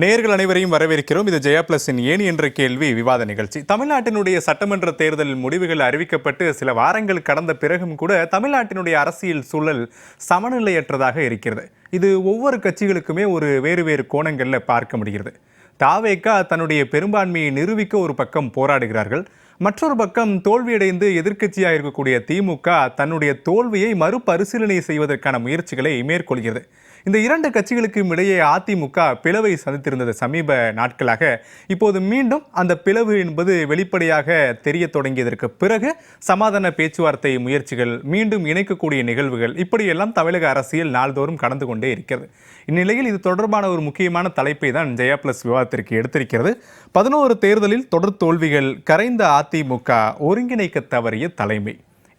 நேயர்கள் அனைவரையும் வரவேற்கிறோம். இது ஜெயா பிளஸின் ஏணி என்ற கேள்வி விவாத நிகழ்ச்சி. தமிழ்நாட்டினுடைய சட்டமன்ற தேர்தல் முடிவுகள் அறிவிக்கப்பட்டு சில வாரங்கள் கடந்த பிறகும் கூட தமிழ்நாட்டினுடைய அரசியல் சூழல் சமநிலையற்றதாக இருக்கிறது. இது ஒவ்வொரு கட்சிகளுக்குமே ஒரு வேறு வேறு கோணங்களில் பார்க்க முடிகிறது. தாவேகா தன்னுடைய பெரும்பான்மையை நிரூபிக்க ஒரு பக்கம் போராடுகிறார்கள், மற்றொரு பக்கம் தோல்வியடைந்து எதிர்க்கட்சியாக இருக்கக்கூடிய திமுக தன்னுடைய தோல்வியை மறுபரிசீலனை செய்வதற்கான முயற்சிகளை மேற்கொள்கிறது. இந்த இரண்டு கட்சிகளுக்கும் இடையே அதிமுக பிளவை சந்தித்திருந்தது சமீப நாட்களாக. இப்போது மீண்டும் அந்த பிளவு என்பது வெளிப்படையாக தெரிய தொடங்கியதற்கு பிறகு சமாதான பேச்சுவார்த்தை முயற்சிகள், மீண்டும் இணைக்கக்கூடிய நிகழ்வுகள், இப்படியெல்லாம் தமிழக அரசியல் நாள்தோறும் கடந்து கொண்டே இருக்கிறது. இந்நிலையில் இது தொடர்பான ஒரு முக்கியமான தலைப்பை தான் ஜெயா பிளஸ் விவாதத்திற்கு எடுத்திருக்கிறது. 11 தேர்தலில் தொடர் தோல்விகள், கரைந்த அதிமுக, ஒருங்கிணைக்க தவறிய தலைமை.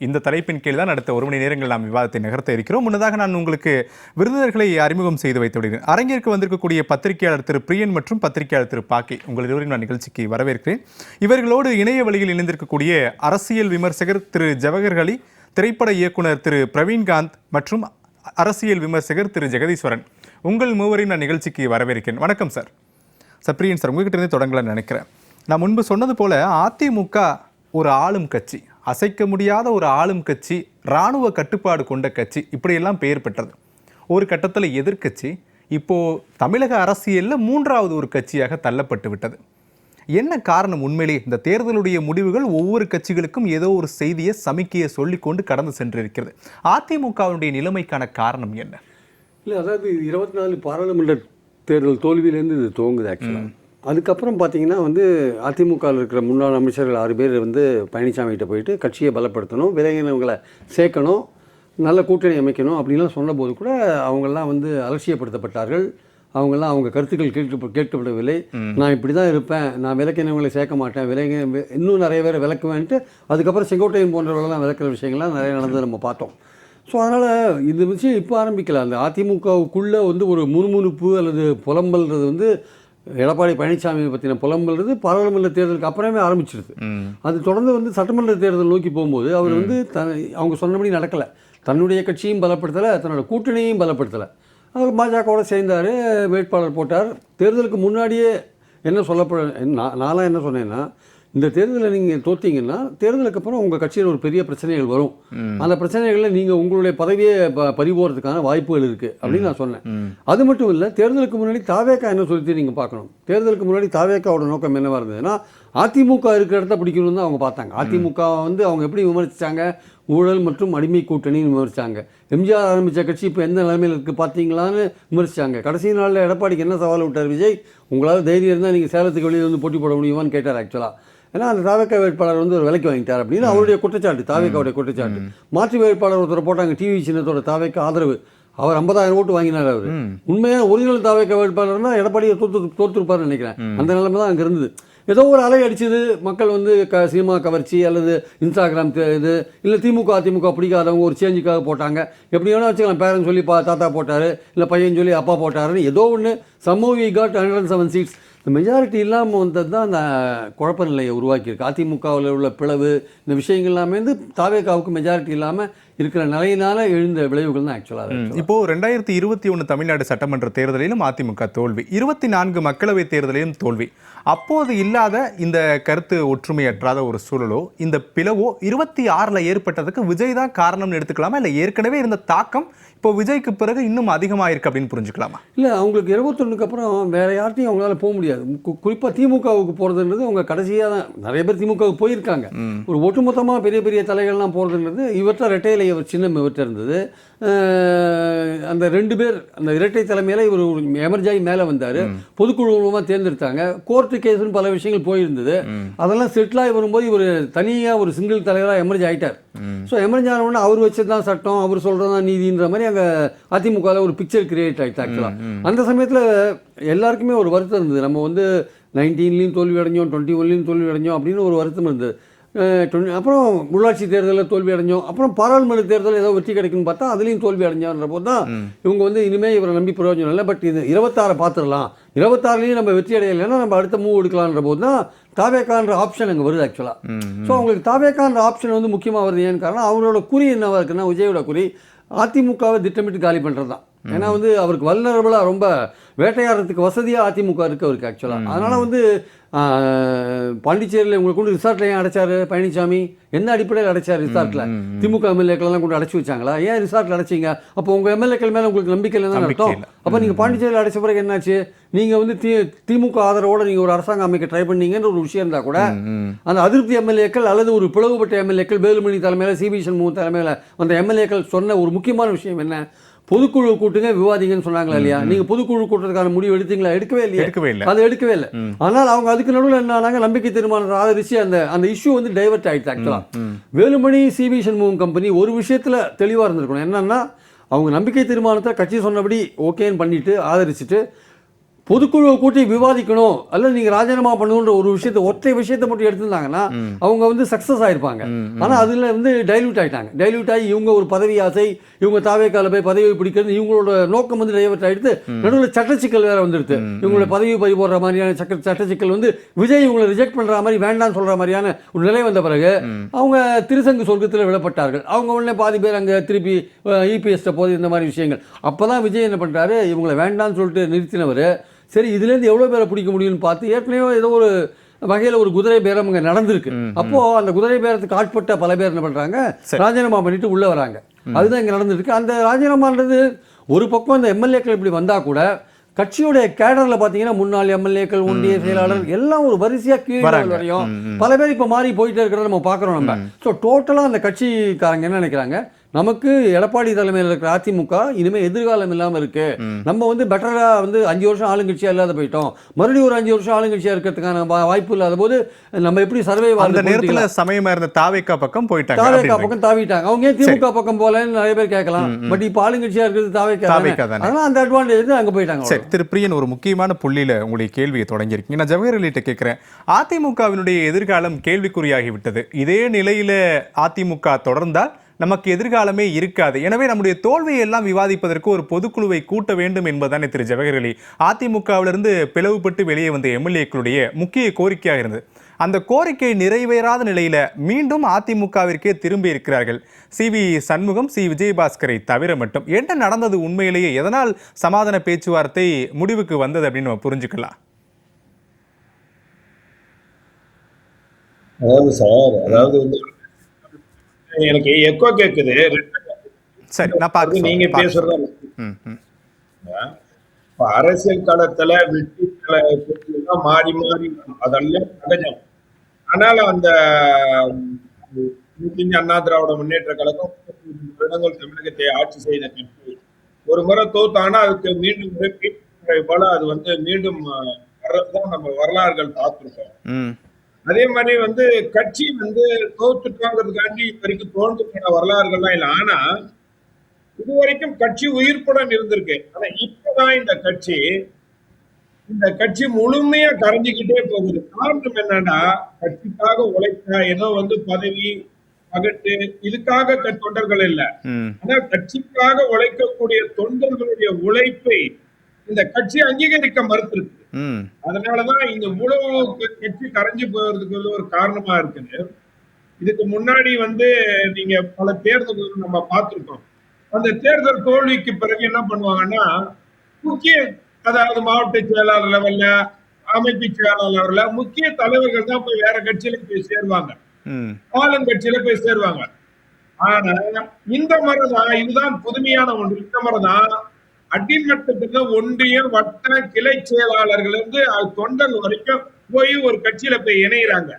இந்த தலைப்பின் கீழ் தான் அடுத்த 1 மணி நேரங்கள் நாம் விவாதத்தை நகர்த்த இருக்கிறோம். முன்னதாக நான் உங்களுக்கு விருந்தினர்களை அறிமுகம் செய்து வைத்து விடுகிறேன். அரங்கிற்கு வந்திருக்கக்கூடிய பத்திரிகையாளர் திரு பிரியன் மற்றும் பத்திரிகையாளர் திரு பாக்கி, உங்கள் இருவரையும் நான் நிகழ்ச்சிக்கு வரவேற்கிறேன். இவர்களோடு இணைய வழியில் இணைந்திருக்கக்கூடிய அரசியல் விமர்சகர் திரு ஜவஹர் அலி, திரைப்பட இயக்குனர் திரு பிரவீன்காந்த் மற்றும் அரசியல் விமர்சகர் திரு ஜெகதீஸ்வரன், உங்கள் மூவரையும் நான் நிகழ்ச்சிக்கு வரவேற்கிறேன். வணக்கம் சார். பிரியன் சார், உங்ககிட்ட இருந்து தொடங்கலாம்னு நினைக்கிறேன். நான் முன்பு சொன்னது போல அதிமுக ஒரு ஆளும் கட்சி, அசைக்க முடியாத ஒரு ஆளும் கட்சி, இராணுவ கட்டுப்பாடு கொண்ட கட்சி, இப்படியெல்லாம் பெயர் பெற்றது. ஒரு கட்டத்தில் எதிர்க்கட்சி, இப்போது தமிழக அரசியலில் 3வது ஒரு கட்சியாக தள்ளப்பட்டு விட்டது. என்ன காரணம்? உண்மையிலே இந்த தேர்தலுடைய முடிவுகள் ஒவ்வொரு கட்சிகளுக்கும் ஏதோ ஒரு செய்தியை, சமிக்கையை சொல்லிக்கொண்டு கடந்து சென்றிருக்கிறது. அதிமுகவுடைய நிலைமைக்கான காரணம் என்ன? இல்லை, அதாவது 24 பாராளுமன்ற தேர்தல் தோல்வியிலேருந்து இது துவங்குது ஆக்சுவலாக. அதுக்கப்புறம் பார்த்தீங்கன்னா அதிமுகவில் இருக்கிற முன்னாள் அமைச்சர்கள் 6 பேர் பழனிசாமிகிட்ட போயிட்டு கட்சியை பலப்படுத்தணும், விலகினவங்களை சேர்க்கணும், நல்ல கூட்டணி அமைக்கணும் அப்படின்லாம் சொன்னபோது கூட அவங்கெல்லாம் அலட்சியப்படுத்தப்பட்டார்கள். அவங்கெல்லாம் அவங்க கருத்துக்கள் கேட்கப்படவில்லை. நான் இப்படி தான் இருப்பேன், நான் விலக்கினவங்களை சேர்க்க மாட்டேன், இன்னும் நிறைய பேரை விலக்குவேன்ட்டு அதுக்கப்புறம் செங்கோட்டையன் போன்றவர்கள்லாம் விளக்குற விஷயங்கள்லாம் நிறைய நடந்தது நம்ம பார்த்தோம். ஸோ அதனால் இந்த விஷயம் இப்போ ஆரம்பிக்கல. அந்த அதிமுகவுக்குள்ளே ஒரு முணுமுணுப்பு அல்லது புலம்பல்றது எடப்பாடி பழனிசாமி பற்றின புலம்பல்றது பாராளுமன்ற தேர்தலுக்கு அப்புறமே ஆரம்பிச்சிருது. அது தொடர்ந்து சட்டமன்ற தேர்தல் நோக்கி போகும்போது அவர் அவங்க சொன்னபடி நடக்கலை. தன்னுடைய கட்சியும் பலப்படுத்தலை, தன்னோட கூட்டணியையும் பலப்படுத்தலை. அவர் பாஜகவோட சேர்ந்தார், வேட்பாளர் போட்டார். தேர்தலுக்கு முன்னாடியே என்ன நான்லாம் என்ன சொன்னேன்னா, இந்த தேர்தலில் நீங்கள் தோற்றீங்கன்னா தேர்தலுக்கு அப்புறம் உங்கள் கட்சியில் ஒரு பெரிய பிரச்சனைகள் வரும், அந்த பிரச்சனைகளில் நீங்கள் உங்களுடைய பதவியை பறிபோகிறதுக்கான வாய்ப்புகள் இருக்குது அப்படின்னு நான் சொன்னேன். அது மட்டும் இல்லை, தேர்தலுக்கு முன்னாடி தாவேகா என்ன சொல்லிட்டு நீங்கள் பார்க்கணும். தேர்தலுக்கு முன்னாடி தாவேகாவோட நோக்கம் என்னவாக இருந்ததுன்னா, அதிமுக இருக்கிற இடத்த பிடிக்கணும்னு தான் அவங்க பார்த்தாங்க. அதிமுக அவங்க எப்படி விமர்சித்தாங்க? ஊழல் மற்றும் அடிமை கூட்டணின்னு விமர்சித்தாங்க. எம்ஜிஆர் ஆரம்பித்த கட்சி இப்போ எந்த நிலைமையில் இருக்குது பார்த்தீங்களான்னு விமர்சித்தாங்க. கடைசி நாளில் எடப்பாடிக்கு என்ன சவால் விட்டார் விஜய், உங்களால் தைரியம் இருந்தால் நீங்கள் சேலத்துக்கு வெளியில் போட்டி போட முடியுமான்னு கேட்டார் ஆக்சுவலாக. ஏன்னா அந்த தாவேகா வேட்பாளர் ஒரு விலைக்கு வாங்கிட்டார் அப்படின்னு அவருடைய குற்றச்சாட்டு, தாவேகாவுடைய குற்றச்சாட்டு. மாற்று வேட்பாளர் ஒருத்தர் போட்டாங்க, டிவி சின்னத்தோட தாவேகா ஆதரவு, அவர் 50,000 ஓட்டு வாங்கினார். அவர் உண்மையான ஒரிஜினல் தாவேகா வேட்பாளர்னா எடப்பாடியை தோற்றுருப்பார்னு நினைக்கிறேன். அந்த நிலைமை தான் அங்கே இருந்தது. ஏதோ ஒரு அலை அடிச்சது, மக்கள் சினிமா கவர்ச்சி அல்லது இன்ஸ்டாகிராம் இது இல்லை திமுக அதிமுக பிடிக்காதவங்க ஒரு சேஞ்சுக்காக போட்டாங்க, எப்படி வேணால் வச்சுக்கலாம். பேரன் சொல்லி தாத்தா போட்டார், இல்லை பையன் சொல்லி அப்பா போட்டாருன்னு ஏதோ ஒன்று. சம்மவ் வி காட் 107 சீட்ஸ். இந்த மெஜாரிட்டி இல்லாமல் வந்தது தான் அந்த குழப்ப நிலையை உருவாக்கியிருக்கு. அதிமுகவில் உள்ள பிளவு, இந்த விஷயங்கள் எல்லாமே தாவேகாவுக்கு மெஜாரிட்டி இல்லாமல் இருக்கிற நிலையினால எழுந்த விளைவுகள் தான் ஆக்சுவலாக. இப்போ 2021 தமிழ்நாடு சட்டமன்ற தேர்தலிலும் அதிமுக தோல்வி, 24 மக்களவை தேர்தலிலும் தோல்வி. அப்போது இல்லாத இந்த கருத்து ஒற்றுமையற்றாத ஒரு சூழலோ, இந்த பிளவோ 26ல் ஏற்பட்டதுக்கு விஜய் தான் காரணம்னு எடுத்துக்கலாமா, இல்லை ஏற்கனவே இருந்த தாக்கம் இப்போ விஜய்க்கு பிறகு இன்னும் அதிகமாயிருக்கு அப்படின்னு புரிஞ்சுக்கலாமா? இல்லை, அவங்களுக்கு 21க்கு அப்புறம் வேற யார்ட்டையும் அவங்களால போக முடியாது. குறிப்பாக திமுகவுக்கு போகிறதுன்றது அவங்க கடைசியாக தான் நிறைய பேர் திமுகவுக்கு போயிருக்காங்க. ஒரு ஒட்டுமொத்தமாக பெரிய பெரிய தலைகள்லாம் போகிறதுன்றது இவற்றை ரெட்டையில சின்னம் இவற்றை இருந்தது. அந்த 2 பேர் அந்த இரட்டை தலைமையில் இவர் எமர்ஜாயி மேலே வந்தார், பொதுக்குழு மூலமாக தேர்ந்தெடுத்தாங்க. கோர்ட்டு கேஸுன்னு பல விஷயங்கள் போயிருந்தது. அதெல்லாம் செட்டிலாகி வரும்போது இவர் தனியாக ஒரு சிங்கிள் தலைவராக எமர்ஜ் ஆகிட்டார். ஸோ எமர்ஜ் ஆனவுடனே அவர் வச்சது தான் சட்டம், அவர் சொல்கிறது தான் நீதின்ற மாதிரி அங்கே அதிமுகவில் ஒரு பிக்சர் கிரியேட் ஆகிட்டு ஆக்சுவலாக. அந்த சமயத்தில் எல்லாருக்குமே ஒரு வருத்தம் இருந்தது. நம்ம 19லையும் தோல்வி அடைஞ்சோம், 21லையும் தோல்வி அடைஞ்சோம் அப்படின்னு ஒரு வருத்தம் இருந்தது. அப்புறம் உள்ளாட்சி தேர்தலில் தோல்வி அடைஞ்சோம், அப்புறம் பாராளுமன்ற தேர்தலில் ஏதோ வெற்றி கிடைக்குன்னு பார்த்தா அதுலேயும் தோல்வி அடைஞ்சோன்ற போது தான் இவங்க இனிமேல் இவரை நம்பி பிரயோஜனம் இல்லை, பட் இது 26 பார்த்துடலாம், 26லையும் நம்ம வெற்றி அடையலைன்னா நம்ம அடுத்த மூவ் எடுக்கலான்ற போது தான் தாவேகான்ற ஆப்ஷன் அங்கே வருது ஆக்சுவலாக. ஸோ அவங்களுக்கு தாவேகான்ற ஆப்ஷன் முக்கியமாக வருது. ஏன்னு காரணம் அவரோட குறி என்னவாக இருக்குன்னா, விஜயோட குறி அதிமுகவை திட்டமிட்டு காலி பண்ணுறது தான். ஏன்னா வந்து அவருக்கு வல்னரபிளாக ரொம்ப வேட்டையாடுறதுக்கு வசதியாக அதிமுக இருக்கு அவருக்கு ஆக்சுவலாக. அதனால் வந்து பாண்டிச்சேரியில் உங்களுக்கு கொண்டு ரிசார்ட்டில் ஏன் அடைச்சாரு பழனிசாமி? என்ன அடிப்படையில் அடைச்சார் ரிசார்ட்டில்? திமுக எம்எல்ஏக்கள்லாம் கொண்டு அடைச்சி வச்சாங்களா? ஏன் ரிசார்ட்டில் அடைச்சிங்க? அப்போ உங்கள் எம்எல்ஏக்கள் மேலே உங்களுக்கு நம்பிக்கை இல்லைன்னு அர்த்தம். அப்போ நீங்கள் பாண்டிச்சேரியில் அடைச்ச பிறகு என்னாச்சு? நீங்கள் வந்து திமுக ஆதரவோடு நீங்கள் ஒரு அரசாங்கம் அமைக்க ட்ரை பண்ணீங்கன்ற ஒரு விஷயம் இருந்தால் கூட அந்த அதிருப்தி எம்எல்ஏக்கள் அல்லது ஒரு பிளவுபட்ட எம்எல்ஏக்கள் வேலுமணி தலைமையில் சிபி சண்முகம் தலைமையில் வந்த எம்எல்ஏக்கள் சொன்ன ஒரு முக்கியமான விஷயம் என்ன? பொதுக்குழு கூட்டுங்க விவாதிங்கன்னு சொன்னாங்களா இல்லையா? நீங்க பொதுக்குழு கூட்டுறதுக்கான முடிவு எடுத்தீங்களா? எடுக்கவே இல்லையா? அது எடுக்கவே இல்லை. ஆனால் அவங்க அதுக்கு நடுவில் என்ன நம்பிக்கை தீர்மானத்தை ஆதரிச்சு அந்த இஷ்யூ வந்து டைவர்ட் ஆயிடுச்சு. ஆக்சுவலா வேலுமணி சிபி சண்முகம் கம்பெனி ஒரு விஷயத்துல தெளிவா இருந்திருக்கணும். என்னன்னா அவங்க நம்பிக்கை தீர்மானத்தை கட்சி சொன்னபடி ஓகேன்னு பண்ணிட்டு ஆதரிச்சுட்டு பொதுக்குழுவை கூட்டி விவாதிக்கணும் அல்லது நீங்க ராஜினாமா பண்ணணுன்ற ஒரு விஷயத்தை ஒற்றை விஷயத்தை மட்டும் எடுத்திருந்தாங்கன்னா அவங்க வந்து சக்சஸ் ஆயிருப்பாங்க. ஆனா அதுல வந்து டைல்யூட் ஆயிட்டாங்க. டைல்யூட் ஆகி இவங்க ஒரு பதவி ஆசை, இவங்க தாவேக்கால போய் பதவி பிடிக்கிறது, இவங்களோட நோக்கம் வந்து டைவர்ட் ஆயிடுத்து. நடுவில் சட்டச்சிக்கல் வேற வந்துடுது. இவங்களோட பதவி பறி போடுற மாதிரியான சட்டச்சிக்கல் வந்து விஜய் இவங்களை ரிஜெக்ட் பண்ற மாதிரி வேண்டாம்னு சொல்ற மாதிரியான ஒரு நிலை வந்த பிறகு அவங்க திருசங்கு சொர்க்கத்தில் விடப்பட்டார்கள். அவங்க உடனே பாதி பேர் அங்க திருப்பி இபிஎஸ் போது இந்த மாதிரி விஷயங்கள். அப்பதான் விஜய் என்ன பண்றாரு, இவங்களை வேண்டாம்னு சொல்லிட்டு நிறுத்தினவர் சரி இதுலேருந்து எவ்வளோ பேரை பிடிக்க முடியும்னு பார்த்து ஏற்கனவே ஏதோ ஒரு வகையில் ஒரு குதிரை பேரம் அங்கே நடந்திருக்கு. அப்போ அந்த குதிரை பேரத்துக்கு ஆட்பட்ட பல பேர் என்ன பண்ணுறாங்க, ராஜினாமா பண்ணிட்டு உள்ளே வராங்க. அதுதான் இங்கே நடந்துருக்கு. அந்த ராஜினாமான்றது ஒரு பக்கம் அந்த எம்எல்ஏக்கள் இப்படி வந்தால் கூட கட்சியோடைய கேடரில் பார்த்தீங்கன்னா முன்னாள் எம்எல்ஏக்கள், ஒன்றிய செயலாளர் எல்லாம் ஒரு வரிசையாக கீழே வரையும் பல பேர் இப்போ மாறி போயிட்டே இருக்கிறத நம்ம பார்க்குறோம் நம்ம. ஸோ டோட்டலாக அந்த கட்சிக்காரங்க என்ன நினைக்கிறாங்க, நமக்கு எடப்பாடி தலைமையில் இருக்கிற அதிமுக இனிமேல் எதிர்காலம் இல்லாமல் இருக்கு. நம்ம வந்து பெட்டரா வந்து 5 வருஷம் ஆளுங்கட்சியா இல்லாத போயிட்டோம். மறுபடியும் ஒரு 5 வருஷம் ஆளுங்கட்சியா இருக்கிறதுக்கான வாய்ப்பு இல்லாத போது நம்ம எப்படி சர்வே அந்த நேரத்துல சமயமா இருந்த தாவேகா பக்கம் போயிட்டாங்க. தாவேகா பக்கம் தாவிட்டாங்க. அவங்க ஏன் திமுக பக்கம் போலன்னு நிறைய பேர் கேட்கலாம். பட் இப்போ ஆளுங்கட்சியா இருக்கிறது தாவேகா தானே. அதனால அந்த அட்வான்டேஜ் அங்க போயிட்டாங்க. சரி, திரு பிரியன், ஒரு முக்கியமான புள்ளியில உங்களுடைய கேள்வியை தொடங்கியிருக்கீங்க. நான் ஜவஹர் அலிட்ட கேட்கிறேன், அதிமுகவினுடைய எதிர்காலம் கேள்விக்குறியாகிவிட்டது. இதே நிலையில அதிமுக தொடர்ந்தால் நமக்கு எதிர்காலமே இருக்காது. எனவே நம்முடைய தோல்வியை எல்லாம் விவாதிப்பதற்கு ஒரு பொதுக்குழுவை கூட்ட வேண்டும் என்பதுதானே திரு ஜவஹர் அலி அதிமுகவிலிருந்து பிளவுபட்டு வெளியே வந்த எம்எல்ஏக்களுடைய முக்கிய கோரிக்கையாக இருந்தது. அந்த கோரிக்கை நிறைவேறாத நிலையில மீண்டும் அதிமுகவிற்கே திரும்பி இருக்கிறார்கள் சிவி சண்முகம், சி விஜயபாஸ்கரை தவிர மட்டும். என்ன நடந்தது உண்மையிலேயே? எதனால் சமாதான பேச்சுவார்த்தை முடிவுக்கு வந்தது அப்படின்னு நம்ம புரிஞ்சுக்கலாம். அதாவது எனக்கு எக்கோ கேக்குது. சரி, நான் பார்க்க நீங்க பேசுறதா அரசியல் களத்துல வெற்றி மாறி மாறி அதெல்லாம் சகஜம். ஆனால் அந்த அண்ணா திராவிட முன்னேற்ற கழகம் வருடங்கள் தமிழகத்தை ஆட்சி செய்த கட்சி ஒரு முறை தோத்தானா அதுக்கு மீண்டும் போல அது வந்து மீண்டும் வர்றதுதான் நம்ம வரலாறுகள் பார்த்திருக்கோம். அதே மாதிரி வந்து கட்சி வந்து தோத்துட்டாங்கிறதுக்காண்டி இது வரைக்கும் தோன்று போன வரலாறுகள்லாம் இல்லை. ஆனா இது வரைக்கும் கட்சி உயிர்ப்புடன் இருந்திருக்கு. ஆனா இப்பதான் இந்த கட்சி முழுமையா கரைஞ்சிக்கிட்டே போகுது. காரணம் என்னன்னா, கட்சிக்காக உழைக்க ஏதோ வந்து பதவி பகட்டு இதுக்காக தொண்டர்கள் இல்லை. ஆனா கட்சிக்காக உழைக்கக்கூடிய தொண்டர்களுடைய உழைப்பை இந்த கட்சி அங்கீகரிக்க மறுத்திருக்கு. அதனாலதான் இந்த முழு கட்சி கரைஞ்சு போறதுக்கு ஒரு காரணமா இருக்குது. இதுக்கு முன்னாடி வந்து நீங்க பல தேர்தல்கள் நம்ம பார்த்திருக்கோம். அந்த தேர்தல் தோல்விக்கு பிறகு என்ன பண்ணுவாங்கன்னா, முக்கிய அதாவது மாவட்ட செயலாளர் லெவல்ல, அமைப்பு செயலாளர் லெவல்ல முக்கிய தலைவர்கள் தான் போய் வேற கட்சியில போய் சேருவாங்க, ஆளுங்கட்சியில போய் சேருவாங்க. ஆனா இந்த முறைதான் இதுதான் புதுமையான ஒன்று. இந்த முறைதான் அடிமட்டத்துல ஒன்றியம், வட்ட, கிளை செயலாளர்கள் இருந்து தொண்டர் வரைக்கும் போய் ஒரு கட்சியில போய் இணைகிறாங்க.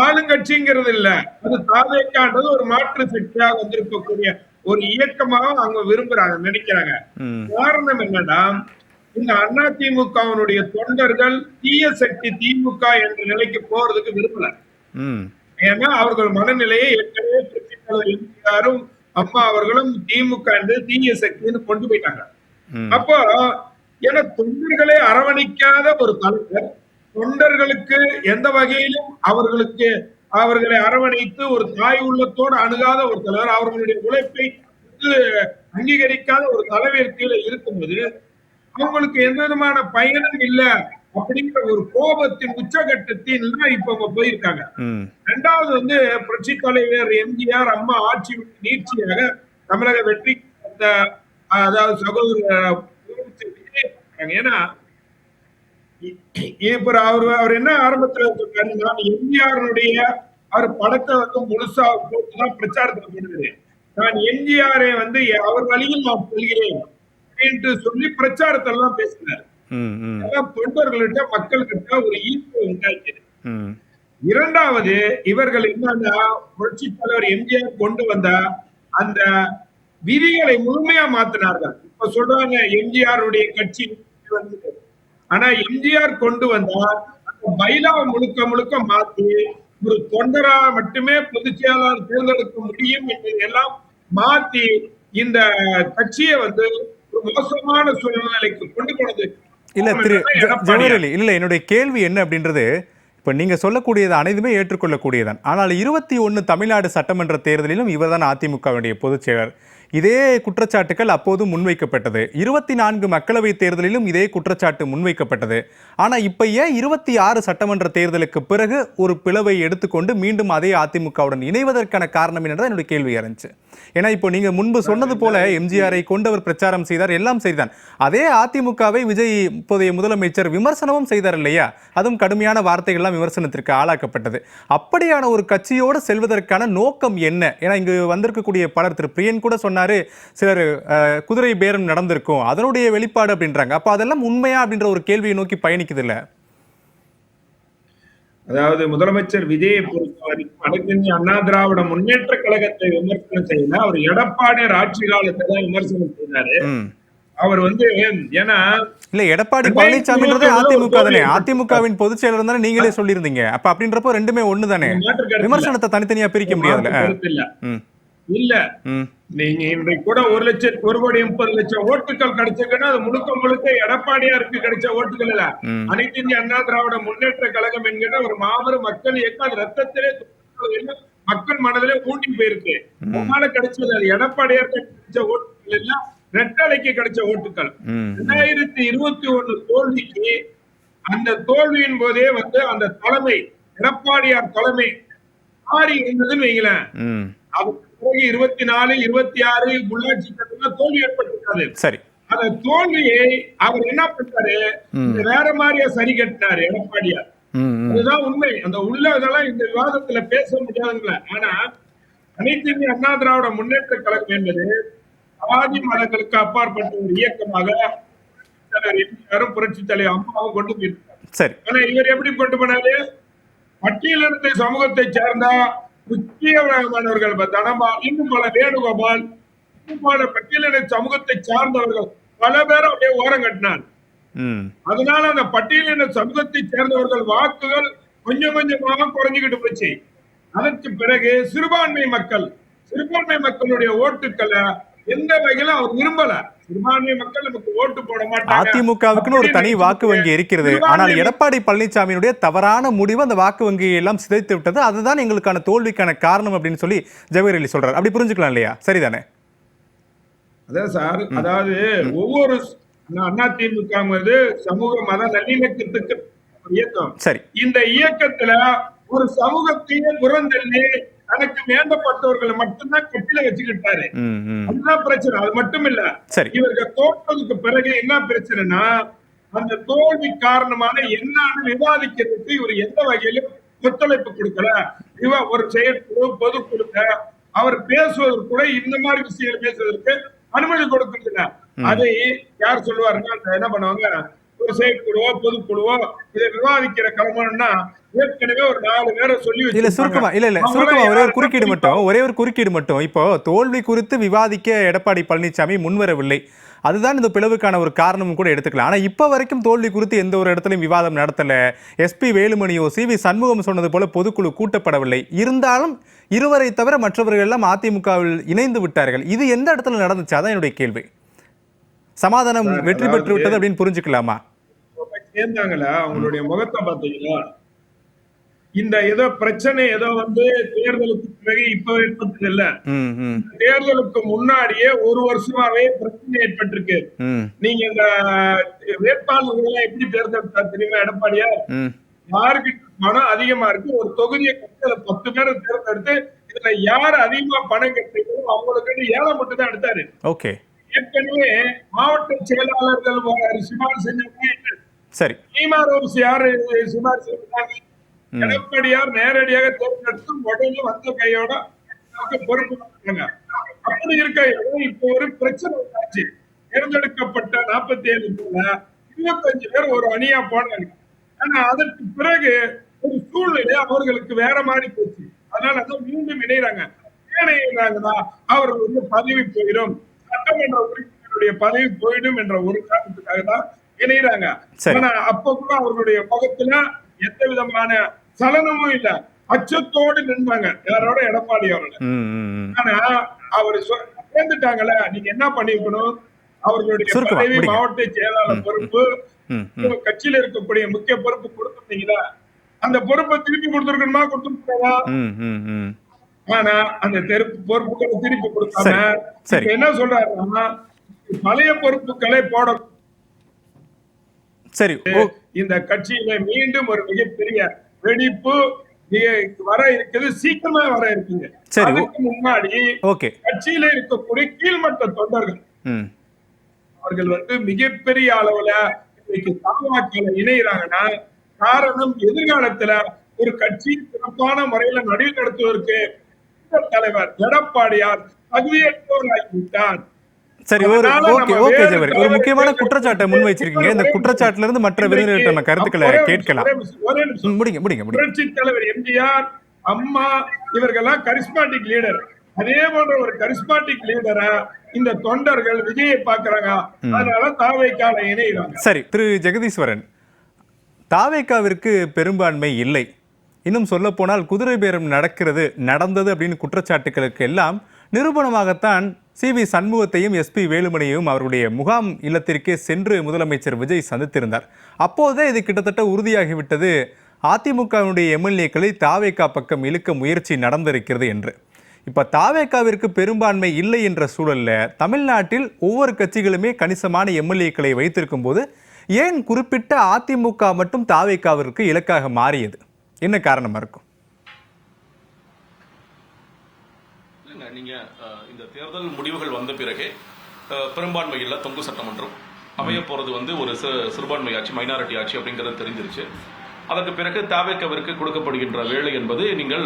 ஆளுங்கட்சிங்கிறது இல்ல, அது தாவேக்கான்றது ஒரு மாற்று சக்தியாக வந்திருக்கக்கூடிய ஒரு இயக்கமாக அவங்க விரும்புறாங்க, நினைக்கிறாங்க. காரணம் என்னன்னா, இந்த அதிமுகவினுடைய தொண்டர்கள் தீய சக்தி திமுக என்ற நிலைக்கு போறதுக்கு விரும்பல. ஏன்னா அவர்கள் மனநிலையை ஏற்கனவே எம்ஜிஆரும் அம்மா அவர்களும் திமுக என்று தீய சக்தின்னு கொண்டு போயிட்டாங்க. அப்போ ஏன்னா தொண்டர்களை அரவணைக்காத ஒரு தலைவர், தொண்டர்களுக்கு எந்த வகையிலும் அவர்களை அரவணைத்து ஒரு தாய் உள்ளத்தோடு அணுகாத ஒரு தலைவர், அவர்களுடைய உழைப்பை அங்கீகரிக்காத ஒரு தலைவர் கீழே இருக்கும்போது அவங்களுக்கு எந்த விதமான பயனும் இல்லை அப்படிங்கிற ஒரு கோபத்தின் உச்சகட்டத்தின் இப்ப அவங்க போயிருக்காங்க. ரெண்டாவது வந்து புரட்சி தலைவர் எம்ஜிஆர் அம்மா ஆட்சி நீட்சியாக தமிழக வெற்றி அதாவது சகோதரர் விஜய் பண்றாங்க. ஏன்னா இப்ப அவர் என்ன ஆரம்பத்துல சொன்னாருன்னா, எம்ஜிஆருடைய அவர் படத்தை வந்து முழுசா போட்டுதான் பிரச்சாரத்துல போடுது. நான் எம்ஜிஆரை வந்து அவர் வழியில் நான் செல்கிறேன் என்று சொல்லி பிரச்சாரத்தை எல்லாம் பேசினார். அதெல்லாம் தொண்டர்கள்கிட்ட மக்கள்கிட்ட ஒரு ஈர்ப்பு உண்டாக்கியது. இரண்டாவது, இவர்கள் என்னன்னா புரட்சி தலைவர் எம்ஜிஆர் கொண்டு வந்த அந்த விதிகளை முழுமையா மாத்தினார்கள். இப்ப சொல்றாங்க எம்ஜிஆருடைய கட்சி வந்து, ஆனா எம்ஜிஆர் கொண்டு வந்தா அந்த பைலாவை முழுக்க முழுக்க மாத்தி ஒரு தொண்டரா மட்டுமே பொதுச் செயலாளர் தேர்ந்தெடுக்க முடியும் என்பதை எல்லாம் மாத்தி இந்த கட்சியை வந்து ஒரு மோசமான சூழ்நிலைக்கு கொண்டு போனது. இல்ல திரு ஜவஹர்லி, இல்ல என்னுடைய கேள்வி என்ன அப்படின்றது, இப்ப நீங்க சொல்லக்கூடியது அனைத்துமே ஏற்றுக்கொள்ளக்கூடியதான். ஆனால் 21 தமிழ்நாடு சட்டமன்ற தேர்தலிலும் இவர்தான் அதிமுகவுடைய பொதுச் செயலர். இதே குற்றச்சாட்டுகள் அப்போது முன்வைக்கப்பட்டது. 24 மக்களவை தேர்தலிலும் இதே குற்றச்சாட்டு முன்வைக்கப்பட்டது. ஆனா இப்ப ஏன் 26 சட்டமன்ற தேர்தலுக்கு பிறகு ஒரு பிளவை எடுத்துக்கொண்டு மீண்டும் அதே அதிமுகவுடன் இணைவதற்கான காரணம் என்னதான் என்னுடைய கேள்வியா இருந்துச்சு. ஏன்னா இப்போ நீங்க முன்பு சொன்னது போல எம்ஜிஆரை கொண்டு அவர் பிரச்சாரம் செய்தார், எல்லாம் செய்தான். அதே அதிமுகவை விஜய் இப்போதைய முதலமைச்சர் விமர்சனமும் செய்தார் இல்லையா? அதுவும் கடுமையான வார்த்தைகள்லாம் விமர்சனத்திற்கு ஆளாக்கப்பட்டது. அப்படியான ஒரு கட்சியோடு செல்வதற்கான நோக்கம் என்ன? ஏன்னா இங்கு வந்திருக்கக்கூடிய பலர், திரு பிரியன் கூட சொன்னாரு, சிலர் குதிரை பேரம் நடந்திருக்கும், அதனுடைய வெளிப்பாடு அப்படின்றாங்க. அப்ப அதெல்லாம் உண்மையா அப்படின்ற ஒரு கேள்வியை நோக்கி பயணிக்குது இல்ல? அதாவது முதலமைச்சர் விஜயை பொறுத்த வரைக்கும் அனைத்து அண்ணா திராவிட முன்னேற்ற கழகத்தை விமர்சனம் செய்யல, அவர் எடப்பாடியார் ஆட்சி காலத்தை தான் விமர்சனம் செய்தாரு. அவர் வந்து ஏன்னா இல்ல எடப்பாடி பழனிசாமின்றது அதிமுக தானே, அதிமுகவின் பொதுச் செயலர் தானே நீங்களே சொல்லியிருந்தீங்க. அப்ப அப்படின்றப்போ ரெண்டுமே ஒண்ணு தானே, விமர்சனத்தை தனித்தனியா பிரிக்க முடியாதுல்ல. இல்ல நீங்க இன்றைக்கு கூட 1,30,30,00,000 ஓட்டுகள் கிடைச்சிருக்குன்னா அது முழுக்க முழுக்க எடப்பாடியாருக்கு கிடைச்ச ஓட்டுகள் இல்ல, அனைத்து இந்திய அண்ணா திராவிட முன்னேற்ற கழகம் என்கிற ஒரு மாபெரும் மக்கள் இயக்கம், அது ரத்தத்திலே மக்கள் மனதிலே ஊண்டி போயிருக்கு. அதனால கிடைச்சது அது எடப்பாடியாருக்கு கிடைச்ச ஓட்டுகள் எல்லாம் ரெட்டலைக்கு கிடைச்ச ஓட்டுகள். 2021 தோல்விக்கு அந்த தோல்வியின் போதே வந்து அந்த தலைமை எடப்பாடியார் தலைமை மாறி இருந்ததுன்னு வைங்களேன். அதுக்கு பிறகு 24, 26 உள்ளாட்சி தேர்தலில் தோல்வி ஏற்பட்டிருக்காது. சரி, அந்த தோல்வியை அவர் என்ன பண்ணாரு, வேற மாதிரியா சரி கட்டினாரு எடப்பாடியார். அதுதான் உண்மை. அந்த உள்ளதெல்லாம் இந்த விவாதத்துல பேச முடியாதுங்கள. ஆனா அனைத்து இந்திய அண்ணா திராவிட முன்னேற்ற கழகம் என்பது சாதி மதங்களுக்கு அப்பாற்பட்ட ஒரு இயக்கமாக தலைவர் எம்ஜிஆரும் புரட்சி தலைவர் அம்மாவும் கொண்டு போயிருக்காரு. சரி, ஆனா இவர் எப்படி கொண்டு போனாரு, பட்டியலினத்தை சமூகத்தை சேர்ந்த முக்கியமானவர்கள் தனபால், இன்னும் பல வேணுகோபால், இன்னும் பல பட்டியலின சமூகத்தை சார்ந்தவர்கள் பல பேர் அப்படியே ஓரம் கட்டினார். அதனால அந்த பட்டியலின சமூகத்தை சேர்ந்தவர்கள் வாக்குகள் கொஞ்சம் கொஞ்சமாக குறைஞ்சுக்கிட்டு போச்சு. அதற்கு பிறகு சிறுபான்மை மக்களுடைய ஓட்டுக்களை எந்த வகையிலும் அவர் விரும்பல. சிறுபான்மை மக்கள் நமக்கு ஓட்டு போட மாட்டாங்க. அதிமுகவுக்குன்னு ஒரு தனி வாக்கு வங்கி இருக்கிறது. ஆனால் எடப்பாடி பழனிசாமியினுடைய தவறான முடிவு அந்த வாக்கு வங்கியை எல்லாம் சிதைத்து விட்டது. அதுதான் எங்களுக்கான தோல்விக்கான காரணம் அப்படின்னு சொல்லி ஜவஹர்லி சொல்றாரு. அப்படி புரிஞ்சுக்கலாம் இல்லையா? சரிதானே? அதான் சார், அதாவது ஒவ்வொரு அதிமுக சமூக மத நல்லிணக்கத்துக்கு இயக்கம். சரி, இந்த இயக்கத்துல ஒரு சமூகத்தையே புறந்தள்ளி தனக்கு வேண்டப்பட்டவர்களை மட்டும்தான் கட்டில வச்சுக்கிட்டாரு. அதுதான் பிரச்சனை. அது மட்டும் இல்ல, இவர்கள் தோற்றதுக்கு பிறகு என்ன பிரச்சனைனா, அந்த தோல்வி காரணமான என்னன்னு விவாதிக்கிறதுக்கு இவர் எந்த வகையிலும் ஒத்துழைப்பு கொடுக்கல. ஒரு செயற்குழு பொதுக்குழுக்க அவர் பேசுவதற்கு கூட இந்த மாதிரி விஷயங்கள் பேசுவதற்கு அனுமதி கொடுக்கிறது இல்ல. அதை யார் சொல்லுவாருன்னா, என்ன பண்ணுவாங்க, ஒரு செயற்குழுவோ பொதுக்குழுவோ இதை விவாதிக்கிற கிளம்பணும்னா ஏற்கனவே ஒரு 4 பேரை சொல்லி சுருக்கமா ஒரே ஒரு குறுக்கீடு மட்டும். இப்போ தோல்வி குறித்து விவாதிக்க எடப்பாடி பழனிசாமி முன்வரவில்லை, அதுதான் இந்த பிளவுக்கான ஒரு காரணமும் கூட எடுத்துக்கலாம். ஆனா இப்ப வரைக்கும் தோல்வி குறித்து எந்த ஒரு இடத்துலையும் விவாதம் நடத்தல. எஸ்பி வேலுமணியோ சிவி சண்முகம் சொன்னது போல பொதுக்குழு கூட்டப்படவில்லை. இருந்தாலும் இருவரை தவிர மற்றவர்கள் எல்லாம் அதிமுகவில் இணைந்து விட்டார்கள். இது எந்த இடத்துல நடந்துச்சு? அதான் என்னுடைய கேள்வி. சமாதானம் வெற்றி பெற்று விட்டது அப்படின்னு புரிஞ்சுக்கலாமா? சேர்ந்தாங்களா, அவங்களுடைய முகத்தை பார்த்தீங்களா? இந்த ஏதோ பிரச்சனை ஏதோ வந்து தேர்தலுக்கு பிறகு இப்ப ஏற்பட்டது இல்ல, தேர்தலுக்கு முன்னாடியே ஒரு வருஷமாவே பிரச்சனை ஏற்பட்டிருக்கு. நீங்க இந்த வேட்பாளர்கள் எல்லாம் எப்படி தேர்ந்தெடுத்தா தெரியுமா எடப்பாடியார்? யாருக்கிட்ட பணம் அதிகமா இருக்கு, ஒரு தொகுதியை கட்டி 10 பேரை தேர்ந்தெடுத்து இதுல யார் அதிகமா பணம் கட்டுறீங்களோ அவங்களுக்கு 7 மட்டும் தான் எடுத்தாரு. ஏற்கனவே மாவட்ட செயலாளர்கள் சிபாரிசு செஞ்சாங்க. சரி. ஈமாரோஸ் யாரு சிபாரிசு செஞ்சாங்க? எடப்பாடியார் நேரடியாக தேர்ந்தெடுத்து உடனே வந்த கையோட பொறுப்பு கொடுத்தாங்க. அப்படி இருக்க இப்போ ஒரு பிரச்சனை உண்டாச்சு. தேர்ந்தெடுக்கப்பட்ட 47 பேர்ல 25 பேர் ஒரு அணியா போனாங்க. ஆனா அதற்கு பிறகு ஒரு சூழ்நிலை அவர்களுக்கு வேற மாதிரி போச்சு. அதனால அதான் மீண்டும் இணைறாங்க. இணைறாங்கன்னா அவர்கள் வந்து பதவி போயிடும், சட்டமன்ற உறுப்பினருடைய பதவி போயிடும் என்ற ஒரு காரணத்துக்காக தான் இணைறாங்க. ஆனா அப்ப கூட அவர்களுடைய முகத்துல எந்த விதமான சலனமும் இல்ல, அச்சத்தோடு நின்றாங்க. யாரோட? எடப்பாடியோட. ஆனா அவர் சேர்ந்துட்டாங்கல்ல, நீங்க என்ன பண்ணிருக்கணும்? அவர்களுடைய பதவி, மாவட்ட செயலாளர் பொறுப்பு, கட்சியில இருக்கக்கூடிய முக்கிய பொறுப்பு கொடுத்துருந்தீங்களா? அந்த பொறுப்பை திருப்பி கொடுத்துருக்கணுமா, கொடுத்துருக்கா? ஆனா அந்த பொறுப்புகளை திருப்பி கொடுக்காம என்ன சொல்றாருன்னா, பழைய பொறுப்புகளை போட சரி, இந்த கட்சியில மீண்டும் ஒரு மிகப்பெரிய வெடிப்பு வர இருக்குது, சீக்கிரமா வர இருக்குங்க. அதுக்கு முன்னாடி கட்சியில இருக்கக்கூடிய கீழ்மட்ட தொண்டர்கள் அவர்கள் வந்து மிகப்பெரிய அளவுல இன்னைக்கு தாவாக்களை இணைகிறாங்கன்னா காரணம், எதிர்காலத்துல ஒரு கட்சி சிறப்பான முறையில நடுவில் நடத்துவதற்கு தலைவர் எடப்பாடியார் தகுதியற்றவராகிவிட்டார். சரி, ஒரு முக்கியமான குற்றச்சாட்டை முன் வச்சிருக்கீங்க. இந்த குற்றச்சாட்டுல இருந்து மற்ற விருந்தினர்கள் நம்ம கருத்துக்களை கேட்கலாம். புரட்சி தலைவர் எம்ஜிஆர், அம்மா இவர்கள்லாம் கரிஸ்மாட்டிக் லீடர். அதே போன்ற ஒரு கரிஸ்மாட்டிக் லீடரை இந்த தொண்டர்கள் விஜயை பார்க்கறாங்க. அதனால தாவேக்கால இணைகிறாங்க. சரி, திரு ஜெகதீஸ்வரன், தாவேக்காவிற்கு பெரும்பான்மை இல்லை, இன்னும் சொல்ல போனால் குதிரை பேரம் நடந்தது அப்படின்னு குற்றச்சாட்டுகளுக்கு எல்லாம் நிரூபணமாகத்தான் CV சண்முகத்தையும் SP வேலுமணியையும் அவருடைய முகாம் இல்லத்திற்கே சென்று முதலமைச்சர் விஜய் சந்தித்திருந்தார். அப்போதே இது கிட்டத்தட்ட உறுதியாகிவிட்டது, அதிமுகவினுடைய MLAக்களை தாவேக்கா பக்கம் இழுக்க முயற்சி நடந்திருக்கிறது என்று. இப்போ தாவேக்காவிற்கு பெரும்பான்மை இல்லை என்ற சூழல்ல தமிழ்நாட்டில் ஒவ்வொரு கட்சிகளுமே கணிசமான MLAக்களை வைத்திருக்கும் போது ஏன் குறிப்பிட்ட அதிமுக மட்டும் தாவேக்காவிற்கு இலக்காக மாறியது? என்ன காரணமா இருக்கும்? நீங்க இந்த தேர்தல் முடிவுகள் வந்த பிறகே பெரும்பான்மை இல்ல தொங்கு சட்டமன்றம் அமைய போறது வந்து ஒரு சிறுபான்மை ஆட்சி, மைனாரிட்டி ஆட்சி அப்படிங்கிறது தெரிஞ்சிருச்சு. அதற்கு பிறகு தாவேக்காவிற்கு கொடுக்கப்படுகின்ற வேலை என்பது நீங்கள்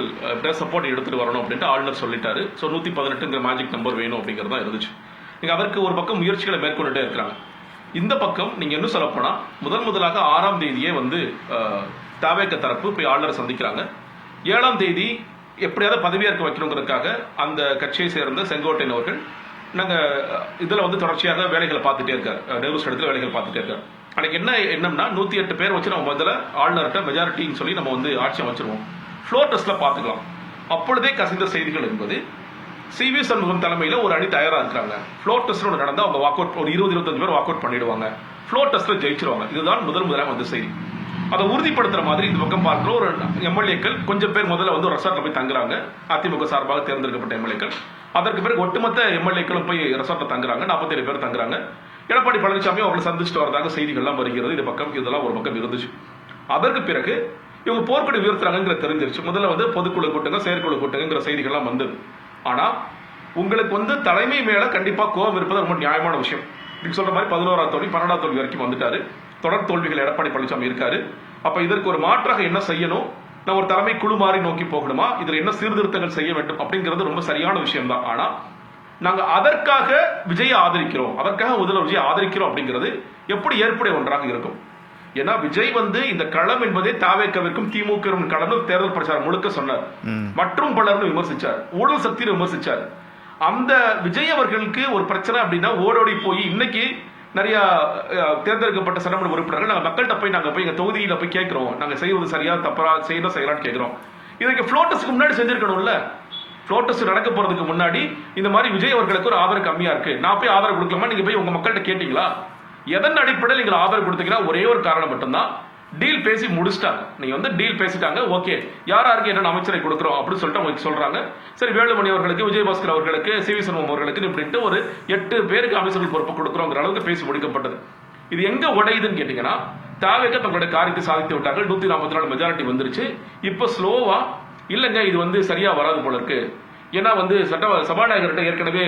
சப்போர்ட் எடுத்துட்டு வரணும் அப்படின்ட்டு ஆளுநர் சொல்லிட்டாரு. ஸோ 118ங்கிற மேஜிக் நம்பர் வேணும் அப்படிங்கிறது தான் இருந்துச்சு. நீங்க அதற்கு ஒரு பக்கம் முயற்சிகளை மேற்கொண்டுட்டே இருக்கிறாங்க. இந்த பக்கம் நீங்க என்ன சொல்ல போனா முதலாக 6ஆம் தேதியே வந்து தாவேக்கா தரப்பு போய் ஆளுநரை சந்திக்கிறாங்க. 7ஆம் தேதி எப்படியாவது பதவியேற்க வைக்கணுங்கிறதுக்காக அந்த கட்சியை சேர்ந்த செங்கோட்டையன் அவர்கள் நாங்கள் இதில் வந்து தொடர்ச்சியாக வேலைகளை பார்த்துட்டே இருக்காரு, நெஹ்ரு ஸ்டேடியத்தில் வேலைகள் பார்த்துட்டே இருக்காரு. அன்னைக்கு என்னன்னா 108 பேர் வச்சு நம்ம முதல்ல ஆளுநர்கிட்ட மெஜாரிட்டின்னு சொல்லி நம்ம வந்து ஆட்சி அமைச்சிருவோம், ஃப்ளோர் டெஸ்ட்ல பார்த்துக்கலாம். அப்பொழுதே கசிந்த செய்திகள் என்பது CV சண்முகம் தலைமையில் ஒரு அணி தயாராக இருக்கிறாங்க. ஃப்ளோர் டெஸ்ட் ஒன்று நடந்தால் அவங்க வாக் அவுட் ஒரு 20-25 பேர் வாக் அவுட் பண்ணிடுவாங்க, ஃப்ளோர் டெஸ்ட்ல ஜெயிச்சிருவாங்க. இதுதான் முதலாக வந்த செய்தி. அதை உறுதிப்படுத்துற மாதிரி இந்த பக்கம் பார்க்கிற ஒரு MLAக்கள் கொஞ்சம் பேர் முதல்ல வந்து ரெசார்ட்ல போய் தங்குறாங்க, அதிமுக சார்பாக தேர்ந்தெடுக்கப்பட்ட MLAக்கள். அதற்கு பிறகு ஒட்டுமொத்த MLAக்களும் போய் ரெசார்ட்ல தங்குறாங்க, 47 பேர் தங்குறாங்க. எடப்பாடி பழனிசாமி அவங்களை சந்திச்சுட்டு வரதாக செய்திகள்லாம் வருகிறது. இது பக்கம் இதெல்லாம் ஒரு பக்கம் இருந்துச்சு. அதற்கு பிறகு இவங்க போர்க்கொடி உயர்த்துறாங்கிற தெரிஞ்சிருச்சு. முதல்ல வந்து பொதுக்குழு கூட்டுங்க, செயற்குழு கூட்டுங்கிற செய்திகள்லாம் வந்தது. ஆனா உங்களுக்கு வந்து தலைமை மேல கண்டிப்பா கோபம் இருப்பது ரொம்ப நியாயமான விஷயம். நீங்க சொல்ற மாதிரி 11ஆம் தோல்வி 12ஆம் தோல்வி வரைக்கும் வந்துட்டாரு. தொடர் தோல்விகள் எடப்பாடி பழனிசாமி இருக்காரு. அப்ப இதற்கு ஒரு மாற்றாக என்ன செய்யணும், நான் ஒரு தலைமை குழு மாறி நோக்கி போகணுமா, இதுல என்ன சீர்திருத்தங்கள் செய்ய வேண்டும் அப்படிங்கிறது ரொம்ப சரியான விஷயம் தான். ஆனா நாங்க அதற்காக விஜயை ஆதரிக்கிறோம், அதற்காக முதல்வர் விஜய் ஆதரிக்கிறோம் அப்படிங்கிறது எப்படி ஏற்புடைய ஒன்றாக இருக்கும்? ஏன்னா விஜய் வந்து இந்த களம் என்பதே தாவேக்காவிற்கும் திமுக களம் தேர்தல் பிரச்சாரம் முழுக்க சொன்னார். மற்றும் பலரும் விமர்சிச்சார், ஊழல் சக்தியை விமர்சிச்சார். அந்த விஜய் அவர்களுக்கு ஒரு பிரச்சனை அப்படின்னா ஓடோடி போய் இன்னைக்கு நிறைய தேர்ந்தெடுக்கப்பட்ட சட்டமன்ற உறுப்பினர்கள் நாங்கள் மக்கள்கிட்ட போய் எங்க தொகுதியில போய் கேட்கிறோம், நாங்க செய்வது சரியா தப்பா செய்யலாம்னு கேட்கிறோம். இதுக்கு ஃப்ளோர் டெஸ்ட்க்கு முன்னாடி செஞ்சிருக்கணும்ல. ஃப்ளோர் டெஸ்ட் நடக்க போறதுக்கு முன்னாடி இந்த மாதிரி விஜய் அவர்களுக்கு ஒரு ஆதரவு கம்மியா இருக்கு, நான் போய் ஆதரவு கொடுக்கலாமா, நீங்க போய் உங்க மக்கள்கிட்ட கேட்டீங்களா? எதன் அடிப்படையில் நீங்கள் ஆதரவு கொடுத்தீங்கன்னா ஒரே ஒரு காரணம் மட்டும்தான், டீல் பேசி முடிச்சிட்டாங்க. நீங்க வந்து டீல் பேசிட்டாங்க, ஓகே யாருக்கு என்ன அமைச்சரை கொடுக்குறோம் அப்படின்னு சொல்லிட்டு அவங்க சொல்றாங்க. சரி, வேலுமணி அவர்களுக்கு, விஜயபாஸ்கர் அவர்களுக்கு, CV சண்முகம் அவர்களுக்கு இப்படின்ட்டு ஒரு 8 பேருக்கு அமைச்சர்கள் பொறுப்பு கொடுக்குறோங்கிற அளவுக்கு பேசி முடிக்கப்பட்டது. இது எங்க உடையுதுன்னு கேட்டீங்கன்னா, தாவேக்கா தங்களுடைய காரியத்தை சாதித்து விட்டார்கள், 144 மெஜாரிட்டி வந்துருச்சு. இப்ப ஸ்லோவா இல்லைங்க இது வந்து சரியா வராது போல இருக்கு, ஏன்னா வந்து சபாநாயகர்கிட்ட ஏற்கனவே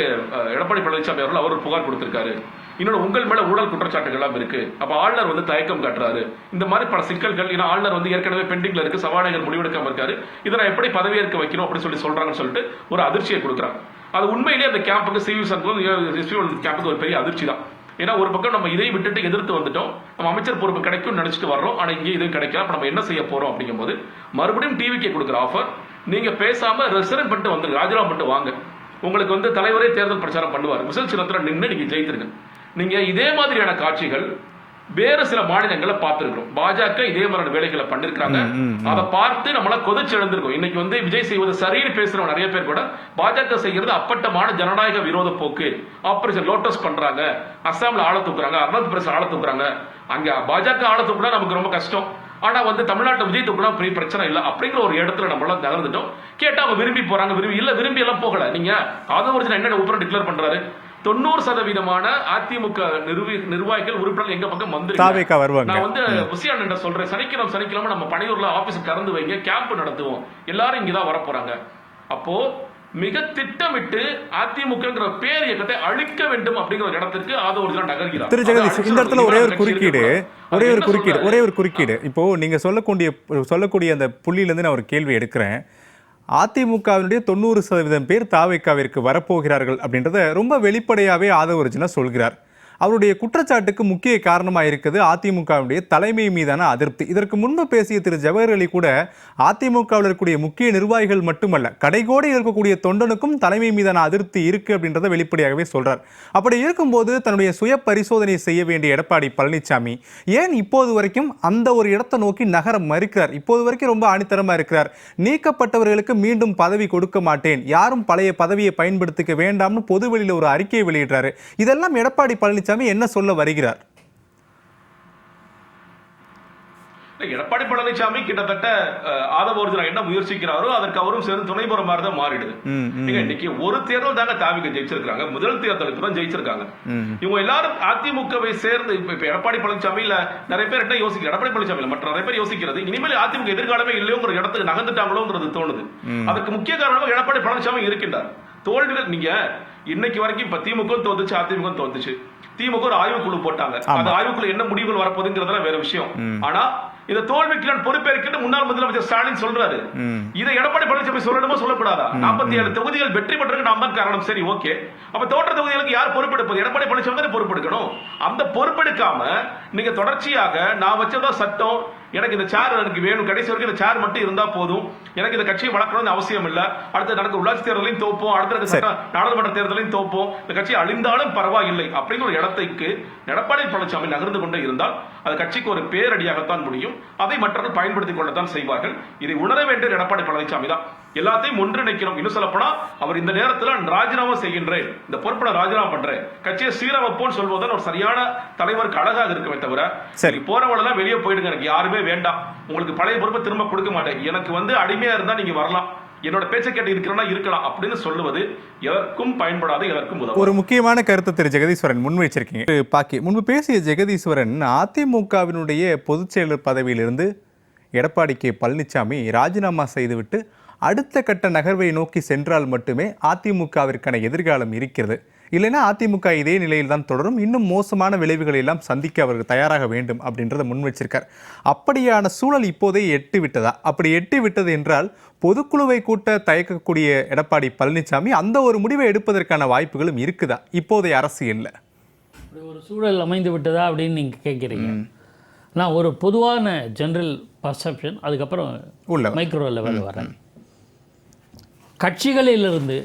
எடப்பாடி பழனிசாமி அவர்கள் அவர் புகார் கொடுத்திருக்காரு. இன்னொன்று, உங்கள் மேல ஊழல் குற்றச்சாட்டுகள் எல்லாம் இருக்கு. அப்ப ஆளுநர் வந்து தயக்கம் காட்டுறாரு. இந்த மாதிரி பல சிக்கல்கள், ஏன்னா ஆளுநர் வந்து ஏற்கனவே பெண்டிங்ல இருக்கு, சபாநாயகர் முடிவெடுக்காம இருக்காரு. இதை நான் எப்படி பதவியேற்க வைக்கணும் அப்படின்னு சொல்றாங்கன்னு சொல்லிட்டு ஒரு அதிர்ச்சியை கொடுக்குறாங்க. அது உண்மையிலேயே அந்த கேம்புக்கு கேம்புக்கு ஒரு பெரிய அதிர்ச்சி தான். ஏன்னா ஒரு பக்கம் நம்ம இதை விட்டுட்டு எதிர்த்து வந்துட்டோம், நம்ம அமைச்சர் பொறுப்பு கிடைக்கும் நினைச்சிட்டு வர்றோம், ஆனா இங்கே இதுவும் கிடைக்கல. அப்ப நம்ம என்ன செய்ய போறோம் அப்படிங்கும் போது மறுபடியும் டிவிக்கு கொடுக்குற ஆஃபர், நீங்க பேசாம ரெசரன் பண்ணிட்டு வந்து ராஜினாமா பண்ணிட்டு வாங்க, உங்களுக்கு வந்து தலைவரே தேர்தல் பிரச்சாரம் பண்ணுவார், விசில் சின்னத்துல நின்று நீங்க ஜெயித்திருங்க. நீங்க இதே மாதிரியான காட்சிகள் வேற சில மாநிலங்களை பார்த்திருக்கிறோம். பாஜக இதே மாதிரியான வேலைகளை பண்ணிருக்காங்க. அதை பார்த்து நம்மள கொதிச்சு எழுந்திருக்கோம். இன்னைக்கு வந்து விஜய் செய்வது சரின்னு பேசுறவங்க நிறைய பேர் கூட பாஜக செய்யறது அப்பட்டமான ஜனநாயக விரோத போக்கு, ஆபரேஷன் லோட்டஸ் பண்றாங்க, அஸ்ஸாம்ல ஆள தூக்குறாங்க, அருணாச்சல பிரதேச ஆள தூக்குறாங்க, அங்க பாஜக ஆள தூக்குனா நமக்கு ரொம்ப கஷ்டம், ஆனா வந்து தமிழ்நாட்டை விஜய் தூக்குனா பெரிய பிரச்சனை இல்லை அப்படிங்கிற ஒரு இடத்துல நம்மள நகர்ந்துட்டோம். கேட்டா அவங்க விரும்பி போறாங்க, விரும்பி எல்லாம் போகல. நீங்க ஆதவர்ஜன் என்ன உப்புறம் டிக்ளேர் பண்றாரு, 90% அதிமுக நிர்வாகிகள் உறுப்பினர்கள் எங்க பக்கம் வந்து நான் வந்து புசியான் சொல்றேன், சனிக்கிழமை நம்ம பனையூர்ல ஆபீஸ் திறந்து வைங்க, கேம்ப் நடத்துவோம், எல்லாரும் இங்கதான் வர போறாங்க. அப்போ மிக திட்டமிட்டு அதிமுக பேர் இயக்கத்தை அழிக்க வேண்டும் அப்படிங்கிற ஒரு இடத்திற்கு ஆதவர்ஜன் நகர்கிறார். திரு ஜெகதீஷ், இந்த இடத்துல ஒரே ஒரு குறுக்கீடு இப்போ நீங்க சொல்லக்கூடிய அந்த புள்ளியிலிருந்து நான் ஒரு கேள்வி எடுக்கிறேன். அதிமுகவினுடைய 90% பேர் தாவேக்காவிற்கு வரப்போகிறார்கள் அப்படின்றத ரொம்ப வெளிப்படையாவே ஆதவர்ஜனா சொல்கிறார். அவருடைய குற்றச்சாட்டுக்கு முக்கிய காரணமாக இருக்குது அதிமுகவுடைய தலைமை மீதான அதிருப்தி. இதற்கு முன்பு பேசிய திரு ஜவஹர் அலி கூட அதிமுகவில் இருக்கக்கூடிய முக்கிய நிர்வாகிகள் மட்டுமல்ல, கடைகோடி இருக்கக்கூடிய தொண்டனுக்கும் தலைமை மீதான அதிருப்தி இருக்கு அப்படின்றத வெளிப்படையாகவே சொல்றார். அப்படி இருக்கும்போது தன்னுடைய சுய பரிசோதனை செய்ய வேண்டிய எடப்பாடி பழனிசாமி ஏன் இப்போது வரைக்கும் அந்த ஒரு இடத்தை நோக்கி நகர மறுக்கிறார்? இப்போது வரைக்கும் ரொம்ப ஆணித்தரமா இருக்கிறார். நீக்கப்பட்டவர்களுக்கு மீண்டும் பதவி கொடுக்க மாட்டேன், யாரும் பழைய பதவியை பயன்படுத்திக்க வேண்டாம்னு பொதுவெளியில் ஒரு அறிக்கையை வெளியிடுறாரு. இதெல்லாம் எடப்பாடி பழனிசாமி என்ன சொல்ல வருகிறார்? எடப்பாடி பழனிசாமி கிட்டத்தட்ட ஆதவர்ஜனா என்ன முயற்சிக்கிறாரோ அதற்கு அவரும் சேர்ந்து துணை போற மாதிரி தான் மாறிடுது. இன்னைக்கு ஒரு தேர்தல் தாங்க தாவிக ஜெயிச்சிருக்காங்க, முதல் தேர்தலுக்கு தான் ஜெயிச்சிருக்காங்க. இவங்க எல்லாரும் அதிமுகவை சேர்ந்து இப்ப எடப்பாடி பழனிசாமி இல்ல நிறைய பேர் என்ன யோசிக்கிறார், எடப்பாடி பழனிசாமி இல்ல மற்ற நிறைய பேர் யோசிக்கிறது இனிமேல் அதிமுக எதிர்காலமே இல்லையோங்கிற இடத்துக்கு நகர்ந்துட்டாங்களோங்கிறது தோணுது. அதுக்கு முக்கிய காரணமாக எடப்பாடி பழனிசாமி இருக்கின்றார். தோல்விகள் நீங்க இன்னைக்கு வரைக்கும் இப்ப திமுக தோத்துச்சு, அதிமுக தோத்துச்சு, திமுக ஒரு ஆய்வுக்குழு போட்டாங்க, அந்த ஆய்வுக்குழு என்ன முடிவுகள் வரப்போகுதுங்கிறதுல வேற விஷயம். ஆனா இந்த தோல்விக்கு நான் பொறுப்பேற்கிட்டு முன்னாள் முதலமைச்சர் ஸ்டாலின் சொல்றாரு. இதை எடப்பாடி பழனிசாமி சொல்லணுமா சொல்லக்கூடாதா? 47 தொகுதிகள் வெற்றி பெற்றதுக்கு நாம் தான் காரணம். சரி, ஓகே, அப்ப தோற்ற தொகுதிகளுக்கு யார் பொறுப்பெடுப்பது? எடப்பாடி பழனிசாமி தான் பொறுப்பெடுக்கணும். அந்த பொறுப்பெடுக்காம நீங்க தொடர்ச்சியாக நான் வச்சதா சட்டம், எனக்கு இந்த சேர் எனக்கு வேணும், கடைசி வரைக்கும் இந்த சேர் மட்டும் இருந்தா போதும், எனக்கு இந்த கட்சியை வளர்க்கணும்னு அவசியம் இல்ல, அடுத்து நடக்க உள்ளாட்சி தேர்தலையும் தோப்போம், அடுத்த நாடாளுமன்ற தேர்தலையும் தோப்போம், இந்த கட்சி அழிந்தாலும் பரவாயில்லை அப்படிங்கிற ஒரு இடத்துக்கு எடப்பாடி பழனிசாமி நகர்ந்து கொண்டே இருந்தால் அது கட்சிக்கு ஒரு பேரடியாகத்தான் முடியும். அதை மற்றவர்கள் பயன்படுத்திக் கொள்ளத்தான் செய்வார்கள். இதை உணர வேண்டிய எடப்பாடி பழனிசாமி தான். எல்லாத்தையும் ஒன்றிணைக்கணும். இன்னும் சொல்ல போனா அவர் இந்த நேரத்தில் ராஜினாமா செய்கின்றேன், இந்த பொறுப்பை ராஜினாமா பண்றேன், கட்சியை சீரமைப்போன்னு சொல்வதுதான் ஒரு சரியான தலைவருக்கு அழகாக இருக்குமே தவிர போறவளெல்லாம் வெளியே போயிடுங்க, எனக்கு யாருமே வேண்டாம், உங்களுக்கு பழைய பொறுப்பை திரும்ப கொடுக்க மாட்டேன், எனக்கு வந்து அடிமையா இருந்தா நீங்க வரலாம், என்னோட பேச்சை கேட்டு இருக்கிறனா இருக்கலாம் அப்படின்னு சொல்லுவது எதற்கும் பயன்படாது, எதற்கும் உதவும். ஒரு முக்கியமான கருத்து திரு ஜெகதீஸ்வரன் முன் வச்சிருக்கீங்க. பாக்கி முன்பு பேசிய ஜெகதீஸ்வரன் அதிமுகவினுடைய பொதுச் செயலர் பதவியிலிருந்து எடப்பாடி கே பழனிசாமி ராஜினாமா செய்துவிட்டு அடுத்த கட்ட நகர்வை நோக்கி சென்றால் மட்டுமே அதிமுகவிற்கான எதிர்காலம் இருக்கிறது, இல்லைன்னா அதிமுக இதே நிலையில் தான் தொடரும், இன்னும் மோசமான விளைவுகளை எல்லாம் சந்திக்க அவர்கள் தயாராக வேண்டும் அப்படின்றத முன் வச்சிருக்கார். அப்படியான சூழல் இப்போதே எட்டி விட்டதா? அப்படி எட்டி விட்டது என்றால் பொதுக்குழுவை கூட்ட தயக்கக்கூடிய எடப்பாடி பழனிசாமி அந்த ஒரு முடிவை எடுப்பதற்கான வாய்ப்புகளும் இருக்குதா இப்போதைய அரசியல்ல? ஒரு சூழல் அமைந்து விட்டதா அப்படின்னு நீங்க கேட்குறீங்க. நான் ஒரு பொதுவான ஜெனரல் பர்செப்ஷன், அதுக்கப்புறம் மைக்ரோ லெவல் வரேன். கட்சிகளிலிருந்து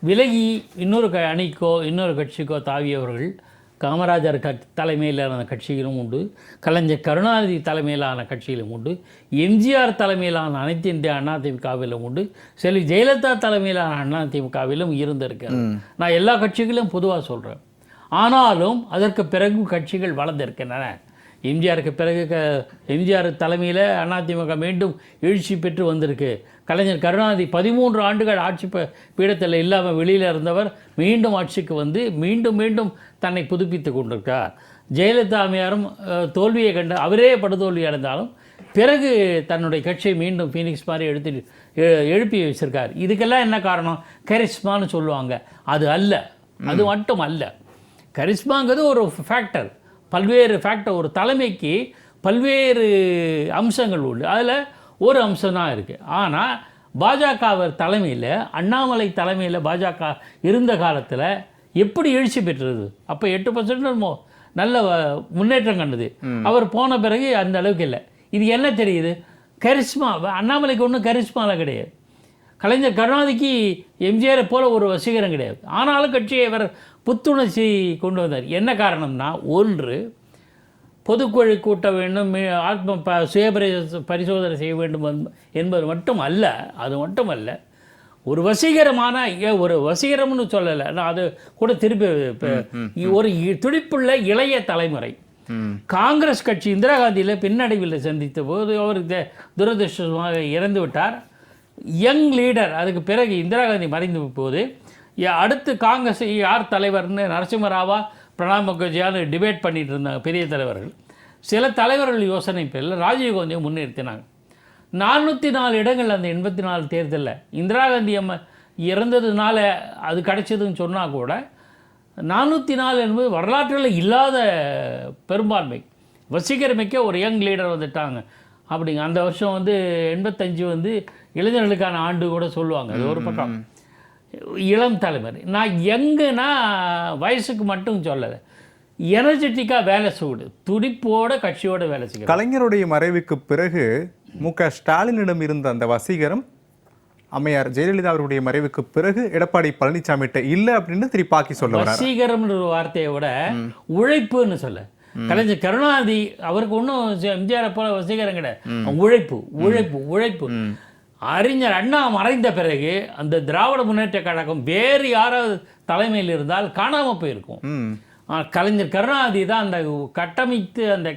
விலகி இன்னொரு அணிக்கோ இன்னொரு கட்சிக்கோ தாவியவர்கள் காமராஜர் தலைமையிலான கட்சியிலும் உண்டு, கலைஞர் கருணாநிதி தலைமையிலான கட்சியிலும் உண்டு, எம்ஜிஆர் தலைமையிலான அனைத்து இந்திய அதிமுகவிலும் உண்டு, செல்வி ஜெயலலிதா தலைமையிலான அதிமுகவிலும் இருந்திருக்கிறது. நான் எல்லா கட்சிகளும் பொதுவாக சொல்கிறேன். ஆனாலும் அதற்கு பிறகு கட்சிகள் வளர்ந்திருக்கின்றன. எம்ஜிஆருக்கு பிறகு எம்ஜிஆர் தலைமையில் அதிமுக மீண்டும் எழுச்சி பெற்று வந்திருக்கு. கலைஞர் கருணாநிதி 13 ஆண்டுகள் ஆட்சி பீடத்தில் இல்லாமல் வெளியில் இருந்தவர் மீண்டும் ஆட்சிக்கு வந்து மீண்டும் தன்னை புதுப்பித்து கொண்டிருக்கார். ஜெயலலிதா அம்மையாரும் தோல்வியை கண்டு அவரே படுதோல்வி அடைந்தாலும் பிறகு தன்னுடைய கட்சியை மீண்டும் ஃபீனிக்ஸ் மாதிரி எழுப்பி வச்சிருக்காரு. இதுக்கெல்லாம் என்ன காரணம்? கரிஸ்மான்னு சொல்லுவாங்க. அது அல்ல, அது மட்டும் அல்ல. கரிஸ்மாங்கிறது ஒரு ஃபேக்டர், பல்வேறு ஃபேக்டர். ஒரு தலைமைக்கு பல்வேறு அம்சங்கள் உண்டு, அதில் ஒரு அம்சம் தான் இருக்குது. ஆனால் பாஜக தலைமையில், அண்ணாமலை தலைமையில் பாஜக இருந்த காலத்தில் எப்படி எழுச்சி பெற்றது? அப்போ 8% நல்ல முன்னேற்றம் கண்டது. அவர் போன பிறகு அந்த அளவுக்கு இல்லை. இது என்ன தெரியுது? கரிஸ்மா. அண்ணாமலைக்கு ஒன்றும் கரிஸ்மாவில் கிடையாது. கலைஞர் கருணாநிதிக்கு எம்ஜிஆரை போல ஒரு வசீகரம் கிடையாது. ஆனாலும் கட்சியை அவர் புத்துணர்ச்சி கொண்டு வந்தார். என்ன காரணம்னா, ஒன்று, பொதுக்குழு கூட்ட வேண்டும், சுய பரிசோதனை செய்ய வேண்டும் என்பது மட்டும் அல்ல. அது மட்டும் அல்ல, ஒரு வசீகரமான, ஒரு வசீகரம்னு சொல்லலை, நான் அது கூட திருப்பி, ஒரு துடிப்புள்ள இளைய தலைமுறை. காங்கிரஸ் கட்சி இந்திரா காந்தியில் பின்னடைவில் சந்தித்த போது அவர் துரதிருஷ்டமாக இறந்து விட்டார். Young leader. அதுக்கு பிறகு இந்திரா காந்தி மறைந்த போது அடுத்து காங்கிரஸ் யார் தலைவர்னு நரசிம்மராவா பிரணாப் முகர்ஜியான்னு டிபேட் பண்ணிட்டு இருந்தாங்க பெரிய தலைவர்கள். சில தலைவர்கள் யோசனை பேரில் ராஜீவ்காந்தியை முன்னிறுத்தினாங்க. 404 இடங்கள் அந்த 84 தேர்தலில் இந்திரா காந்தி அம்மா இறந்ததுனால அது கிடைச்சதுன்னு சொன்னால் கூட 404 என்பது வரலாற்றில் இல்லாத பெரும்பான்மை. வசீகரமிக்க ஒரு யங் லீடர் வந்துட்டாங்க அப்படிங்க. அந்த வருஷம் 85 இளைஞர்களுக்கான ஆண்டு கூட சொல்லுவாங்க. அது ஒரு பக்கம். இளம் தலைமுறை. நான் யங்குனா வயசுக்கு மட்டும் சொல்லலை, எனர்ஜெட்டிக்காக வேலை செய்யுது, துடிப்போட கட்சியோட வேலை செய்யும். கலைஞருடைய மறைவுக்கு பிறகு மு.க. ஸ்டாலினிடம் இருந்த அந்த வசீகரம் அம்மையார் ஜெயலலிதா அவருடைய மறைவுக்கு பிறகு எடப்பாடி பழனிசாமிகிட்ட இல்லை அப்படின்னு திருப்பாக்கி சொல்ல வர்றாரு. வசீகரம்ன்ற ஒரு வார்த்தையை விட உழைப்புன்னு சொல்ல. கலைஞர் கருணாநிதி அவருக்கு ஒன்றும் எம்ஜிஆரை போல வசீகரம் கிடையாது. உழைப்பு உழைப்பு உழைப்பு. அறிஞர் அண்ணா மறைந்த பிறகு அந்த திராவிட முன்னேற்ற கழகம் வேறு யாராவது தலைமையில் இருந்தால் காணாமல் போயிருக்கும். கலைஞர் கருணாநிதி தான் அந்த கட்டமைத்து அந்த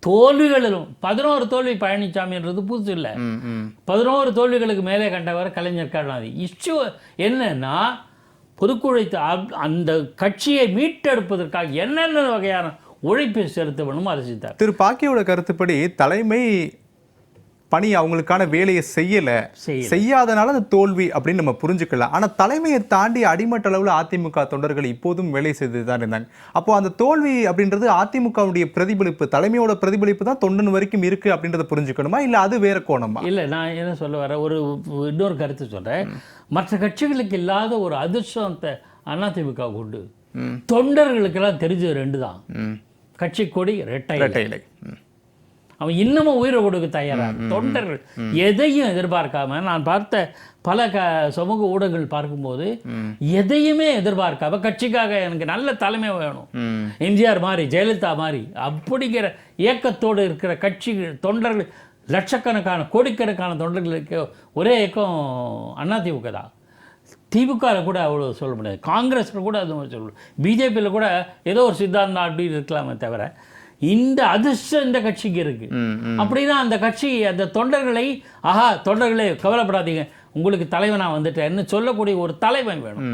தோல்விகளிலும் 11 தோல்வி பழனிசாமின்றது புதுசு இல்லை. 11 தோல்விகளுக்கு மேலே கண்டவர் கலைஞர் கருணாநிதி. இஷ்யூ என்னன்னா, பொதுக்குழு அந்த கட்சியை மீட்டெடுப்பதற்காக என்னென்ன வகையான உழைப்பை செலுத்த வேணும் அதை செய்தார். திரு பாக்கியோட கருத்துப்படி தலைமை பணி அவங்களுக்கான வேலையை செய்யாதனால அந்த தோல்வி அப்படின்னு நம்ம புரிஞ்சுக்கலாம். ஆனால் தலைமையை தாண்டி அடிமட்ட அளவில் அதிமுக தொண்டர்கள் இப்போதும் வேலை செய்து தான் இருந்தாங்க. அப்போ அந்த தோல்வி அப்படின்றது அதிமுகவுடைய பிரதிபலிப்பு, தலைமையோட பிரதிபலிப்பு தான் தொண்டன் வரைக்கும் இருக்கு அப்படின்றத புரிஞ்சுக்கணுமா, இல்லை அது வேற கோணமா? இல்லை, நான் என்ன சொல்ல வரேன், இன்னொரு கருத்து சொல்கிறேன். மற்ற கட்சிகளுக்கு இல்லாத ஒரு அதிர்ஷ்டத்தை அதிமுக உண்டு. தொண்டர்களுக்கெல்லாம் தெரிஞ்சது 2 தான். கட்சி கொடி ரெட்டை இலை. அவன் இன்னமும் உயிரை கொடுக்க தயாராக. தொண்டர்கள் எதையும் எதிர்பார்க்காம, நான் பார்த்த பல சமூக ஊடகங்கள் பார்க்கும்போது எதையுமே எதிர்பார்க்காம, கட்சிக்காக எனக்கு நல்ல தலைமை வேணும், எம்ஜிஆர் மாதிரி ஜெயலலிதா மாதிரி அப்படிங்கிற இயக்கத்தோடு இருக்கிற கட்சி தொண்டர்கள் லட்சக்கணக்கான கோடிக்கணக்கான தொண்டர்களுக்கு ஒரே இயக்கம் அதிமுக தான். திமுகவில் கூட அவ்வளோ சொல்ல முடியாது, காங்கிரஸில் கூட அது சொல்ல முடியாது, பிஜேபியில் கூட ஏதோ ஒரு சித்தாந்தம் அப்படி இருக்கலாமே தவிர இந்த அதிர்ஷ்டம் இந்த கட்சிக்கு இருக்கு. அப்படின்னா அந்த கட்சி அந்த தொண்டர்களை, ஆஹா தொண்டர்களே கவலைப்படாதீங்க, உங்களுக்கு தலைவனா வந்துட்டேன்னு சொல்லக்கூடிய ஒரு தலைவன் வேணும்.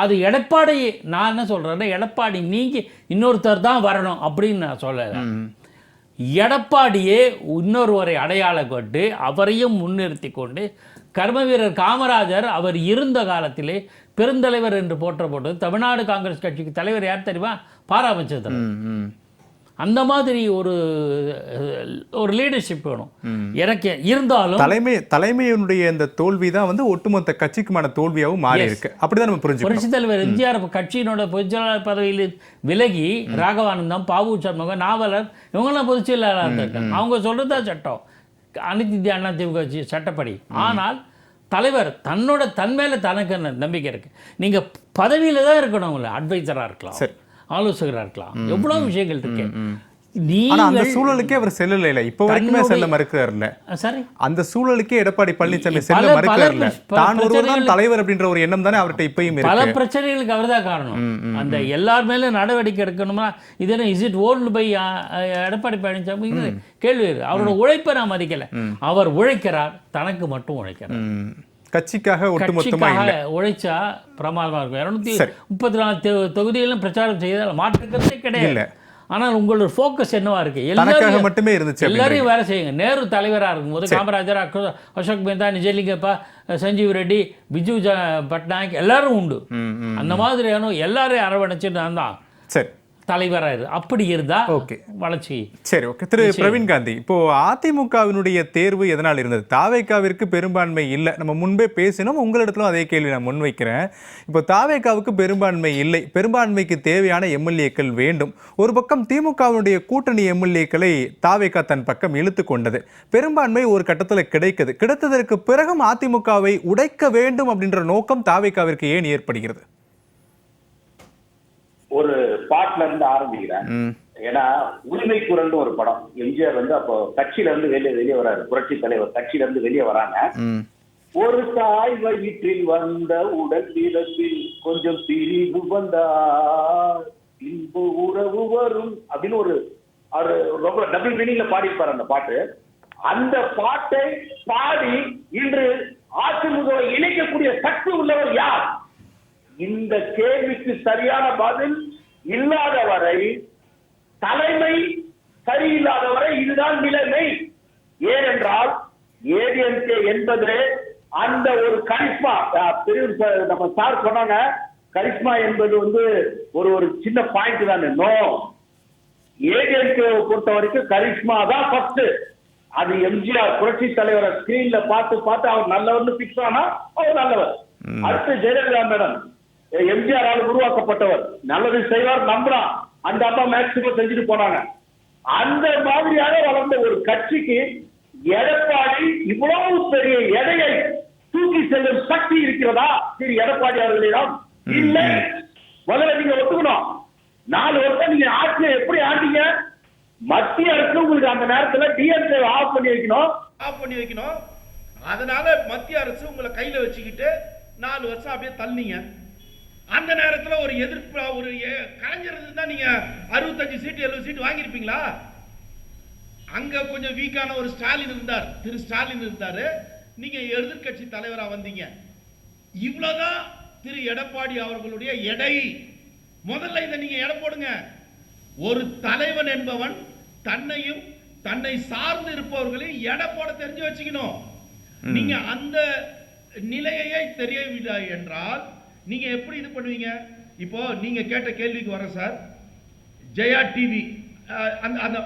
அது எடப்பாடி. நான் என்ன சொல்றேன்னா, எடப்பாடி நீங்க இன்னொருத்தர் தான் வரணும் அப்படின்னு நான் சொல்லலை. எடப்பாடியே இன்னொருவரை அடையாளம் கொண்டு அவரையும் முன்னிறுத்தி கொண்டு, கர்ம வீரர் காமராஜர் அவர் இருந்த காலத்திலே பெருந்தலைவர் என்று போற்றப்பட்டது. தமிழ்நாடு காங்கிரஸ் கட்சிக்கு தலைவர் யார் தெரியுமா? பாராமச்சந்திரன். அந்த மாதிரி ஒரு லீடர்ஷிப் வேணும் எனக்கு. இருந்தாலும் தலைமையினுடைய இந்த தோல்வி தான் ஒட்டுமொத்த கட்சிக்குமான தோல்வியாகவும் மாறி இருக்கு. அப்படிதான் நம்ம புரிஞ்சுக்கணும். புரட்சித் தலைவர் எம்ஜிஆர் கட்சியினோட பொதுச்செயலாளர் பதவியில் விலகி ராகவானந்தம், பாபு சண்முகம், நாவலர் இவங்கெல்லாம் பொதுச்செயலாளராக இருந்திருக்காங்க. அவங்க சொல்றதா சட்டம், அனைத்து இந்திய அண்ணா திமுக சட்டப்படி. ஆனால் தலைவர் தன் மேல தனக்கு நம்பிக்கை இருக்கு. நீங்க பதவியில தான் இருக்கணும், உங்களை அட்வைசரா இருக்கலாம், ஆலோசகராக இருக்கலாம், எவ்வளவு விஷயங்கள் இருக்கு. அந்த சூழலுக்கே அவர் செல்லல, இப்ப வரைக்குமே செல்ல மறுக்கிறார்ல. சரி, அந்த சூழலுக்கே எடப்பாடி பழனிசாமி செல்ல மறுக்கிறார்ல. தான் ஒருவர் தான் தலைவர் அப்படின்ற ஒரு எண்ணம் தானே அவர்கிட்ட இப்பயும் இருக்கு. பல பிரச்சனைகளுக்கு அவர் தான் காரணம். அந்த எல்லார் மேலும் நடவடிக்கை எடுக்கணுமா, இது என்ன is it old by Edappadi Palaniswami கேள்வி. அவரோட உழைப்பை நான் மதிக்கல. அவர் உழைக்கிறார், தனக்கு மட்டும் உழைக்கிறார். கட்சிக்காக ஒட்டுமொத்தமாக உழைச்சா பிரமாதமா இருக்கும். 234 தொகுதியிலும் பிரச்சாரம் செய்தால் மாற்றுக்கிறதே கிடையாது. ஆனால் உங்களோட ஃபோக்கஸ் என்னவா இருக்கு? தனக்காக மட்டுமே இருந்துச்சு எல்லாரையும் வேலை செய்யுங்க. நேரு தலைவராக இருக்கும்போது காமராஜர், அசோக் மேத்தா, நிஜலிங்கப்பா, சஞ்சீவ் ரெட்டி, பிஜு பட்நாயக் எல்லாரும் உண்டு. அந்த மாதிரியான எல்லாரையும் அரவணைச்சு நான் தான் சரி தலைவராக அப்படி இருந்தா ஓகே வளர்ச்சி. சரி ஓகே. திரு பிரவீன் காந்தி, இப்போ அதிமுகவினுடைய தேர்வு எதனால் இருந்தது? தாவேகாவிற்கு பெரும்பான்மை இல்லை, நம்ம முன்பே பேசினோம், உங்களிடத்திலும் அதே கேள்வி நான் முன்வைக்கிறேன். இப்போ தாவேகாவுக்கு பெரும்பான்மை இல்லை, பெரும்பான்மைக்கு தேவையான எம்எல்ஏக்கள் வேண்டும். ஒரு பக்கம் திமுகவினுடைய கூட்டணி எம்எல்ஏக்களை தாவேகா தன் பக்கம் இழுத்து கொண்டது, பெரும்பான்மை ஒரு கட்டத்தில் கிடைக்குது. கிடைத்ததற்கு பிறகும் அதிமுகவை உடைக்க வேண்டும் அப்படின்ற நோக்கம் தாவேகாவிற்கு ஏன் ஏற்படுகிறது? ஒரு பாட்டுல இருந்து ஆரம்பிக்கிறேன். ஏன்னா உரிமை குரல்னு ஒரு படம், எம்ஜிஆர் வந்து அப்போ கட்சியில இருந்து வெளியே வராரு, புரட்சி தலைவர் கட்சியில இருந்து வெளியே வராங்க. ஒரு தாய் வயிற்றில் வந்த உடல் பிறப்பில் கொஞ்சம் பிரிவு வந்தால் இன்பு உறவு வரும் அப்படின்னு ஒரு ரொம்ப டபுள் மீனிங்ல பாடிப்பாரு அந்த பாட்டு. அந்த பாட்டை பாடி இன்று அதிமுகவை இணைக்கக்கூடிய சக்தி உள்ளவர் யார்? இந்த கேள்விக்கு சரியான பதில் இல்லாத வரை, தலைமை சரியில்லாத வரை இதுதான் நிலைமை. ஏனென்றால் ஏடிஎம்கே என்பது அந்த ஒரு கரிஸ்மா, நம்ம சார் சொன்னாங்க, கரிஸ்மா என்பது வந்து ஒரு சின்ன பாயிண்ட் தானே. நோ, ஏடிஎம்கே பொறுத்த வரைக்கும் கரிஸ்மா தான் ஃபர்ஸ்ட். அது எம்ஜிஆர் புரட்சி தலைவரை ஸ்கிரீன்ல பார்த்து அவர் நல்லவர்னு பிக்ஸ் ஆனா அவர் நல்லவர். அடுத்து ஜெயலலிதா மேடம் எம்ஜிஆர் உருவாக்கப்பட்டவர், நல்லது செய்வார் நம்புறான், அந்த அம்மா மேக்சிமம் செஞ்சுட்டு போனாங்க. அந்த மாதிரியாக வளர்ந்த ஒரு கட்சிக்கு எடப்பாடி இவ்வளவு பெரிய எடையை தூக்கி செல்லும் சக்தி இருக்கிறதா திரு எடப்பாடி அவர்களிடம்? இல்லை. முதல்ல நீங்க ஒத்துக்கணும். 4 வருஷம் நீங்க ஆட்சியை எப்படி ஆண்டீங்க? மத்திய அரசு உங்களுக்கு அந்த நேரத்துல டிஎம்கே ஆஃப் பண்ணி வைக்கணும். அதனால மத்திய அரசு உங்களை கையில வச்சுக்கிட்டு 4 வருஷம் அப்படியே தள்ளினீங்க. அந்த நேரத்தில் ஒரு எதிர்ப்பு, ஒரு கலைஞர் இருந்தா நீங்க 65 சீட்டு 70 சீட்டு வாங்கியிருப்பீங்களா? அங்க கொஞ்சம் வீக்கான ஒரு ஸ்டாலின் இருந்தார், திரு ஸ்டாலின் இருந்தாரு, நீங்க எதிர்கட்சி தலைவரா வந்தீங்க. இவ்வளவுதான் திரு எடப்பாடி அவர்களுடைய எடை. முதல்ல இதை நீங்க எடை போடுங்க. ஒரு தலைவன் என்பவன் தன்னையும் தன்னை சார்ந்து இருப்பவர்களையும் எடை போட தெரிஞ்சு வச்சுக்கணும். நீங்க அந்த நிலையை தெரியவில்லை என்றால் நீங்க எப்படி இது பண்ணுவீங்க? இப்போ நீங்க கேட்ட கேள்விக்கு வர சார், ஜெயா டிவி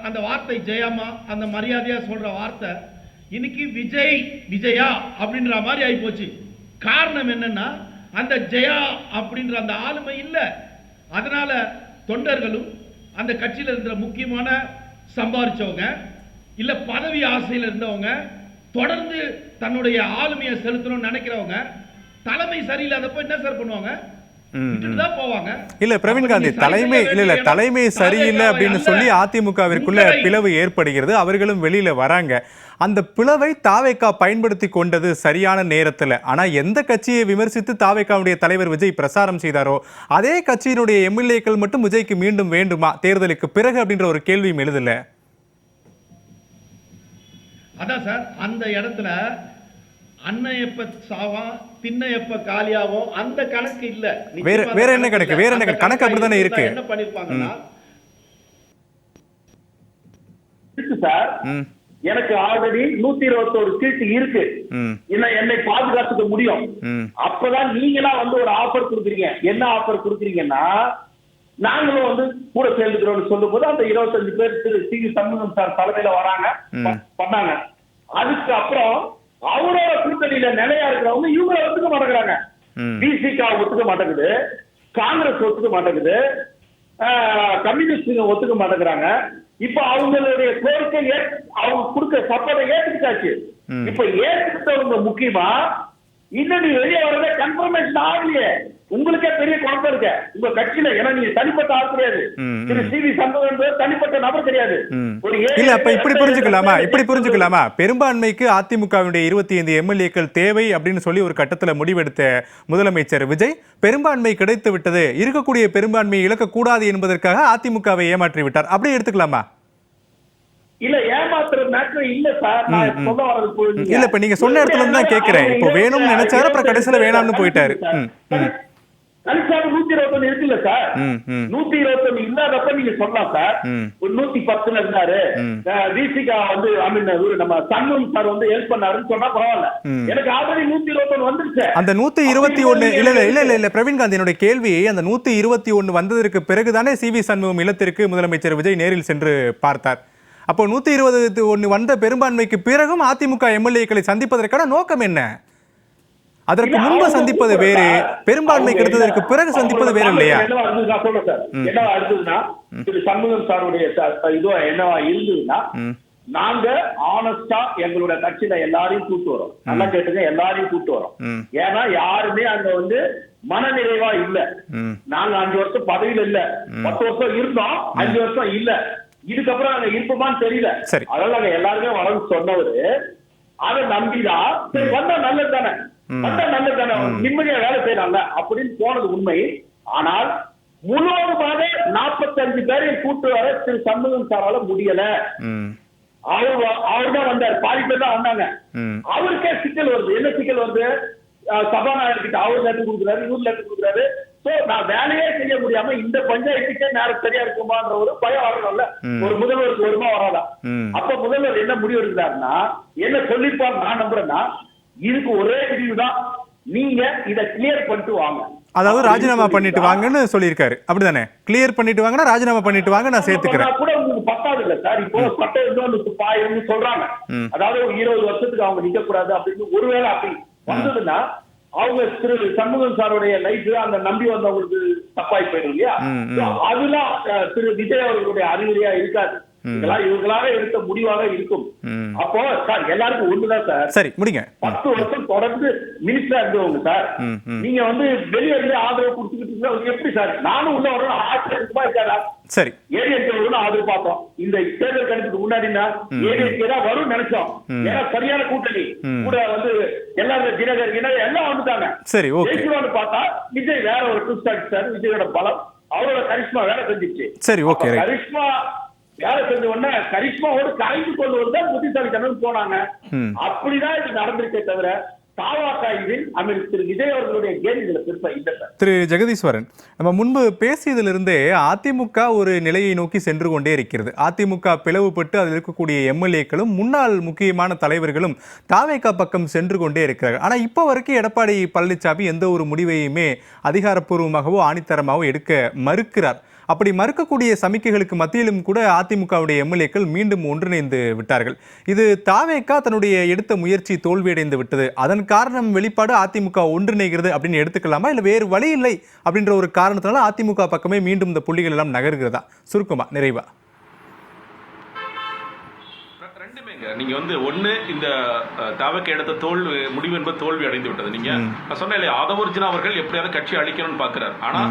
அந்த வார்த்தை ஜெயாமா, அந்த மரியாதையா சொல்ற வார்த்தை இன்னைக்கு விஜயா அப்படின்ற மாதிரி ஆகி போச்சு. காரணம் என்னன்னா அந்த ஜெயா அப்படின்ற அந்த ஆளுமை இல்லை. அதனால தொண்டர்களும் அந்த கட்சியில் இருக்கிற முக்கியமான சம்பாதிச்சவங்க இல்ல பதவி ஆசையில் இருந்தவங்க, தொடர்ந்து தன்னுடைய ஆளுமையை செலுத்தணும்னு நினைக்கிறவங்க, தலைமை சரியில்லாதப்ப என்ன சார் பண்ணுவாங்க? போவாங்க. இல்ல பிரவீன் காந்தி, தலைமை சரியில்லை அப்படின்னு சொல்லி அதிமுகவிற்குள்ள பிளவு ஏற்படுகிறது, அவர்களும் வெளியில வராங்க. அந்த பிளவை தாவேகா பயன்படுத்தி கொண்டது சரியான நேரத்துல. ஆனா எந்த கட்சியை விமர்சித்து தாவேகாவுடைய தலைவர் விஜய் பிரசாரம் செய்தாரோ அதே கட்சியினுடைய எம்எல்ஏக்கள் மட்டும் விஜய்க்கு மீண்டும் வேண்டுமா தேர்தலுக்கு பிறகு அப்படின்ற ஒரு கேள்வியும் எழுதல. அதான் சார், அந்த இடத்துல அண்ணன் எப்ப சாவா திண்ண எப்ப காலியாவும் அந்த கணக்கு இல்ல. வேற என்ன கணக்கு? வேற என்ன கணக்கு? அப்படிதானே இருக்கு. என்ன பண்ணிருப்பாங்கன்னா, சார் எனக்கு ஆல்ரெடி 121 சீட்டு இருக்கு, என்னை பாதுகாத்துக்க முடியும். அப்பதான் நீங்களா வந்து ஒரு ஆஃபர் கொடுக்குறீங்க. என்ன ஆஃபர் கொடுக்குறீங்கன்னா, நாங்களும் வந்து கூட சேர்ந்துக்கிறோம் சொல்லும் போது அந்த 25 பேர் திரு சி சண்முகம் சார் தலைமையில வராங்க, பண்ணாங்க. அதுக்கு அப்புறம் அவரோட கூட்டணியில நிலையா இருக்கிறவங்க இவங்களை ஒத்துக்க மாட்டேங்கிறாங்க. பிசிக ஒத்துக்க மாட்டேங்குது, காங்கிரஸ் ஒத்துக்க மாட்டேங்குது, கம்யூனிஸ்ட் ஒத்துக்க மாட்டேங்கிறாங்க. இப்ப அவங்களுடைய கோரிக்கை அவங்க கொடுக்க சப்போர்ட்டை ஏத்துக்கிட்டாச்சு. இப்ப ஏத்துக்கிட்டவங்க முக்கியமா இன்னும் நீ வெளியே வரத கன்ஃபர்மேஷன் ஆகலையே. உங்களுக்கே பெரிய குழப்பம் இருக்கு உங்க கட்சியில. ஏன்னா நீங்க தனிப்பட்ட ஆள் கிடையாது, திரு சி.வி. சண்முகம் தனிப்பட்ட நபர் கிடையாது. இல்ல அப்ப இப்படி புரிஞ்சுக்கலாமா? பெரும்பான்மைக்கு அதிமுகவினுடைய 25 எம்எல்ஏக்கள் தேவை அப்படின்னு சொல்லி ஒரு கட்டத்துல முடிவெடுத்த முதலமைச்சர் விஜய், பெரும்பான்மை கிடைத்து விட்டது, இருக்கக்கூடிய பெரும்பான்மையை இழக்கக்கூடாது என்பதற்காக அதிமுகவை ஏமாற்றி விட்டார், அப்படி எடுத்துக்கலாமா? இல்ல ஏமாத்துற மேட்டர் இல்ல சார். நான் சொல்ல வரது இல்ல, இப்ப நீங்க சொன்ன இடத்துல இருந்து தான் கேக்குறேன். இப்போ வேணும்னு நினைச்சாரு, அப்புறம் கடைசியில வேணாம்னு போயிட்டாரு. தனிச்சாங்க 121 இருக்குல்ல சார். 121 இல்லாதப்ப நீங்க சொல்லலாம் சார். ஒரு 110 இருந்தாரு, விசிகா வந்து நம்ம சண்முகம் சார் வந்து ஹெல்ப் பண்ணாருன்னு சொன்னா பரவாயில்ல. எனக்கு ஆல்ரெடி 121 வந்துருச்சு. அந்த 121 இல்ல பிரவீன் காந்தி, என்னுடைய கேள்வி, அந்த 121 வந்ததற்கு பிறகுதானே CV சண்முகம் இல்லத்திற்கு முதலமைச்சர் விஜய் நேரில் சென்று பார்த்தார். அப்போ 121 வந்த பெரும்பான்மைக்கு பிறகும் அதிமுக எம்எல்ஏக்களை சந்திப்பதற்கான நோக்கம் என்ன? அதற்கு முன்பு சந்திப்பது வேறு, பெரும்பான்மை கிடைத்ததற்கு பிறகு சந்திப்பது வேறு இல்லையா? என்னவா இருந்ததுன்னா, திரு சண்முகம் சாருடைய இதுவா என்னவா இருந்ததுன்னா, நாங்க ஆனஸ்டா எங்களுடைய கட்சியில எல்லாரையும் கூட்டு வரோம். நல்லா கேட்டுங்க, எல்லாரையும் கூட்டு வரோம். ஏன்னா யாருமே அங்க வந்து மனநிறைவா இல்ல. நாங்க 5 வருஷம் பதவியில இல்ல, 10 வருஷம் இருந்தோம், 5 வருஷம் இல்ல. இதுக்கப்புறம் அங்க இருப்போமான்னு தெரியல. அதனால நாங்க எல்லாருமே வளர்ந்து சொன்னவரு அதை நம்பிதான் சரி வந்தா நல்லது தானே, வந்தா நல்லது தானே, நிம்மதியா வேலை செய்யலாம்ல அப்படின்னு போனது உண்மை. ஆனால் முழுவதுமாக 45 பேரை கூட்டு வர திரு சண்முகம் சாரால முடியல. அவர்தான் வந்தார், பாதி பேர் தான் வந்தாங்க. அவருக்கே சிக்கல் வருது. என்ன சிக்கல் வருது? சபாநாயகர் கிட்ட அவர் லெட்டர் கொடுக்குறாரு, இவர் லெட்டர் கொடுக்குறாரு. நான் வேலையே செய்ய முடியாம இந்த பஞ்சாயத்துக்கே நேரம் சரியா இருக்குமான்ற ஒரு பயம் வரணும்ல. ஒரு முதல்வருக்கு வருமா வராதா? அப்ப முதல்வர் என்ன முடிவு எடுக்கிறாருன்னா, என்ன சொல்லிப்பார் நான் நம்புறேன்னா, இதுக்கு ஒரே முடிவுதான், நீங்க இதை கிளியர் பண்ணிட்டு வாங்க. அதாவது ராஜினாமா பண்ணிட்டு வாங்கன்னு சொல்லியிருக்காரு, அப்படிதானே? கிளியர் பண்ணிட்டு வாங்கன்னா ராஜினாமா பண்ணிட்டு வாங்க, நான் சேர்த்துக்கிறேன் கூட உங்களுக்கு பத்தாது இல்ல சார். இப்போ சட்டம் இன்னொன்னு சொல்றாங்க, அதாவது 20 வருஷத்துக்கு அவங்க நிக்க கூடாது அப்படின்னு. ஒருவேளை அப்படி வந்ததுன்னா அவங்க திரு சண்முகம் சாருடைய லைஃப் அந்த நம்பி வந்தவங்களுக்கு தப்பாய் போயிடும் இல்லையா? அதெல்லாம் திரு விஜய் அவர்களுடைய அறிவுரையா இருக்காது. இவங்களாக எடுத்த முடிவாக இருக்கும். அப்போ சார் எல்லாருக்கும் ஒண்ணுதான் சார். சரி, முடிங்க. 10 வருஷம் தொடர்ந்து மினிஸ்டரா இருந்தவங்க சார், நீங்க வந்து வெளியே இருந்து ஆதரவு கொடுத்துக்கிட்டு எப்படி சார்? நானும் உள்ள வரணும் ஆச்சரியமா இருக்காரா? சரி, ஏடிஎம்கே ஆதரவு பார்த்தோம். இந்த தேர்தல் கணக்கு முன்னாடினா ஏடிஎம்கே தான் வரும்னு நினைச்சோம். ஏன்னா சரியான கூட்டணி கூட வந்து எல்லாரும் தினகர் எல்லாம் வந்துட்டாங்க. சரி, ஓகே. பார்த்தா விஜய் வேற ஒரு ட்விஸ்ட் அடிச்சாரு. விஜயோட பலம், அவரோட கரிஷ்மா வேலை செஞ்சிச்சு. சரி, ஓகே. கரிஷ்மா வேலை செஞ்ச உடனே கரிஷ்மாவோடு கரைந்து கொண்டு வந்து புத்திசாலித்தனம் போனாங்க. அப்படிதான் இது நடந்திருக்கே தவிர திரு விஜய் அவர்களுடைய கேள்விகளை திருப்ப இல்லை சார். திரு ஜெகதீஸ்வரன், நம்ம முன்பு பேசியதிலிருந்தே அதிமுக ஒரு நிலையை நோக்கி சென்று கொண்டே இருக்கிறது. அதிமுக பிளவுபட்டு அதில் இருக்கக்கூடிய எம்எல்ஏக்களும் முன்னாள் முக்கியமான தலைவர்களும் தாவேகா பக்கம் சென்று கொண்டே இருக்கிறார்கள். ஆனால் இப்போ வரைக்கும் எடப்பாடி பழனிசாமி எந்த ஒரு முடிவையுமே அதிகாரப்பூர்வமாகவோ ஆணித்தரமாகவோ எடுக்க மறுக்கிறார். அப்படி மறுக்கக்கூடிய சமிக்கைகளுக்கு மத்தியிலும் கூட அதிமுகவுடைய எம்எல்ஏக்கள் மீண்டும் ஒன்றிணைந்து விட்டார்கள். இது தாவேகா தன்னுடைய எடுத்த முயற்சி தோல்வியடைந்து விட்டது, அதன் காரணம் வெளிப்பாடு அதிமுக ஒன்றிணைகிறது அப்படின்னு எடுத்துக்கலாமா, இல்லை வேறு வழி இல்லை அப்படின்ற ஒரு காரணத்தினால அதிமுக பக்கமே மீண்டும் இந்த புள்ளிகள் எல்லாம் நகர்கிறதா? சுருக்கமா, நிறைவா? ரெண்டுமேங்க. நீங்க வந்து ஒண்ணு, இந்த தாவேகா எடுத்த முடிவு என்பது தோல்வி அடைந்து விட்டது. நீங்க நான் சொன்னேன் இல்லையா, ஆதவர்ஜுனா அவர்கள் எப்படியாவது கட்சி அழிக்கணும்னு பாக்குறாரு. ஆனா